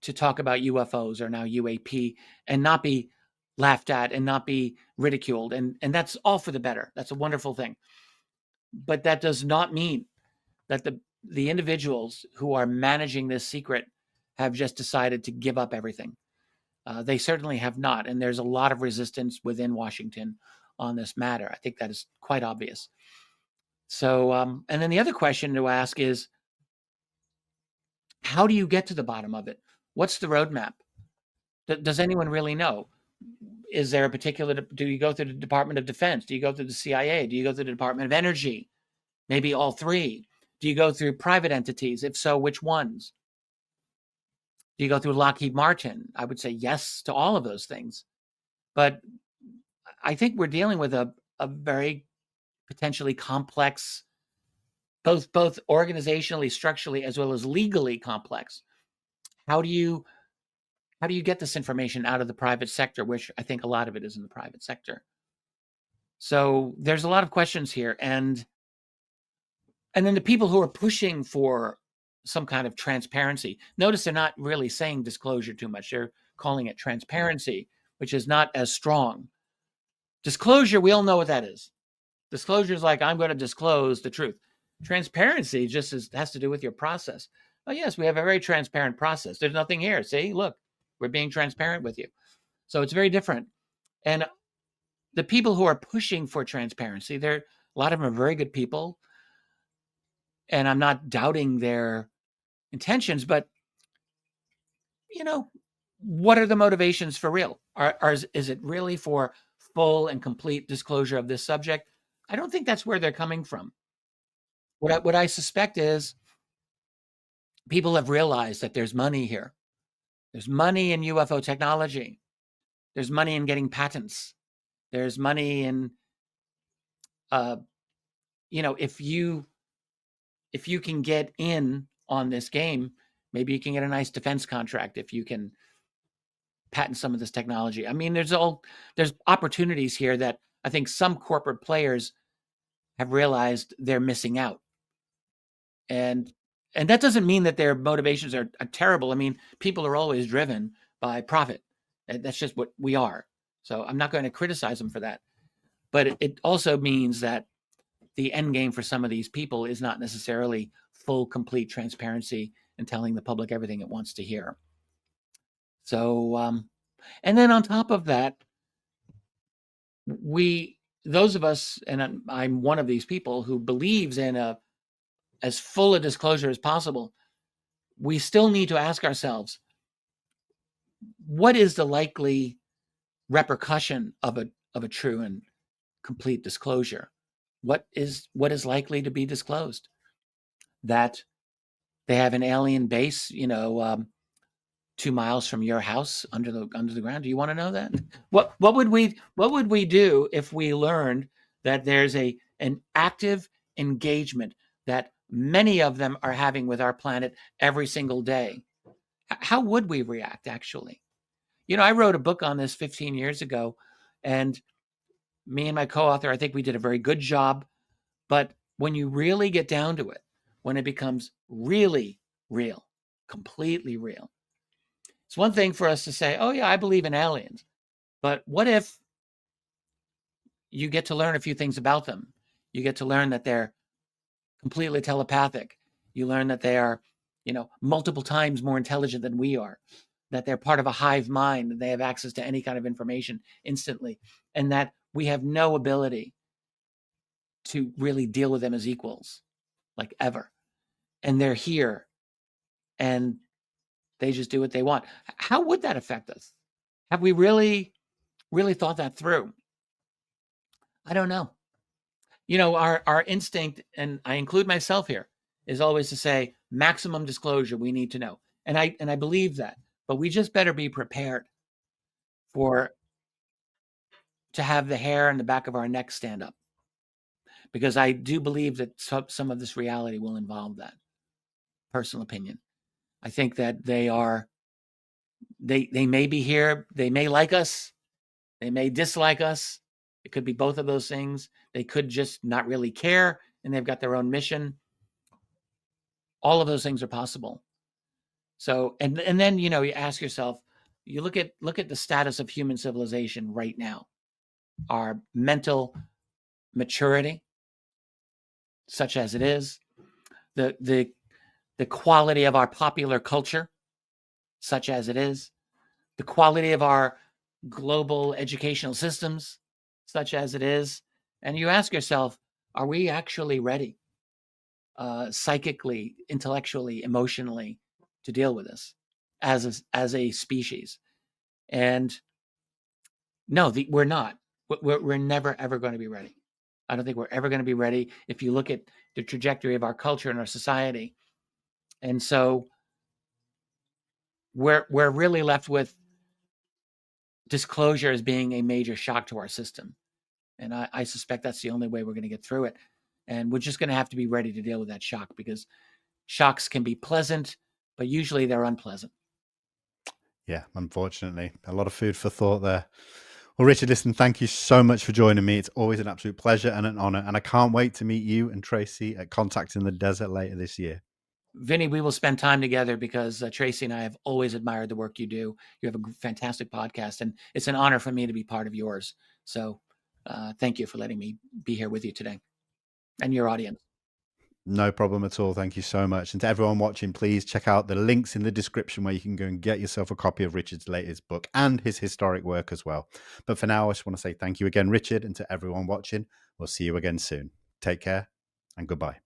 to talk about UFOs, or now UAP, and not be laughed at and not be ridiculed. And that's all for the better. That's a wonderful thing. But that does not mean that the individuals who are managing this secret have just decided to give up everything. They certainly have not. And there's a lot of resistance within Washington on this matter. I think that is quite obvious. So, and then the other question to ask is, how do you get to the bottom of it? What's the roadmap? Does anyone really know? Is there a particular, do you go through the Department of Defense? Do you go through the CIA? Do you go through the Department of Energy? Maybe all three. Do you go through private entities? If so, which ones? Do you go through Lockheed Martin? I would say yes to all of those things. But I think we're dealing with a very potentially complex, both organizationally, structurally, as well as legally complex. How do you get this information out of the private sector, which I think a lot of it is in the private sector? So there's a lot of questions here. And then the people who are pushing for some kind of transparency, notice they're not really saying disclosure too much. They're calling it transparency, which is not as strong. Disclosure, we all know what that is. Disclosure is like, I'm going to disclose the truth. Transparency just has to do with your process. Oh, yes, we have a very transparent process. There's nothing here. See, look, we're being transparent with you. So it's very different. And the people who are pushing for transparency, a lot of them are very good people. And I'm not doubting their intentions, but, what are the motivations for real? Is it really for full and complete disclosure of this subject? I don't think that's where they're coming from. What I suspect is people have realized that there's money here. There's money in UFO technology. There's money in getting patents. There's money in, if you can get in on this game, maybe you can get a nice defense contract if you can patent some of this technology. I mean, there's opportunities here that I think some corporate players have realized they're missing out. And that doesn't mean that their motivations are terrible. I mean, people are always driven by profit. That's just what we are. So I'm not going to criticize them for that. But it also means that the end game for some of these people is not necessarily full, complete transparency and telling the public everything it wants to hear. So, and then on top of that, those of us, and I'm one of these people who believes in as full a disclosure as possible, we still need to ask ourselves, what is the likely repercussion of a true and complete disclosure? What is likely to be disclosed? That they have an alien base, 2 miles from your house under the ground. Do you want to know that? What would we do if we learned that there's an active engagement that many of them are having with our planet every single day? How would we react, actually? I wrote a book on this 15 years ago, and me and my co-author, I think we did a very good job. But when you really get down to it, when it becomes really real, completely real, it's one thing for us to say, oh, yeah, I believe in aliens. But what if you get to learn a few things about them? You get to learn that they're completely telepathic. You learn that they are, multiple times more intelligent than we are, that they're part of a hive mind, and they have access to any kind of information instantly, and that we have no ability to really deal with them as equals, like ever. And they're here and they just do what they want. How would that affect us? Have we really thought that through? I don't know. Our instinct, and I include myself here, is always to say maximum disclosure. We need to know. And I believe that, but we just better be prepared to have the hair on the back of our neck stand up, because I do believe that some of this reality will involve that. Personal opinion. I think that they may be here. They may like us. They may dislike us. It could be both of those things. They could just not really care, and they've got their own mission. All of those things are possible. So, and then, you ask yourself, you look at the status of human civilization right now, our mental maturity, such as it is, the quality of our popular culture, such as it is, the quality of our global educational systems, such as it is, and you ask yourself, are we actually ready, psychically, intellectually, emotionally, to deal with this as a species? And no, we're not. We're never ever going to be ready. I don't think we're ever going to be ready if you look at the trajectory of our culture and our society. And so we're really left with disclosure as being a major shock to our system. And I suspect that's the only way we're going to get through it. And we're just going to have to be ready to deal with that shock, because shocks can be pleasant, but usually they're unpleasant. Yeah, unfortunately, a lot of food for thought there. Well, Richard, listen, thank you so much for joining me. It's always an absolute pleasure and an honor. And I can't wait to meet you and Tracy at Contact in the Desert later this year. Vinny, we will spend time together, because Tracy and I have always admired the work you do. You have a fantastic podcast, and it's an honor for me to be part of yours. So thank you for letting me be here with you today and your audience. No problem at all. Thank you so much. And to everyone watching, please check out the links in the description where you can go and get yourself a copy of Richard's latest book and his historic work as well. But for now, I just want to say thank you again, Richard, and to everyone watching. We'll see you again soon. Take care and goodbye.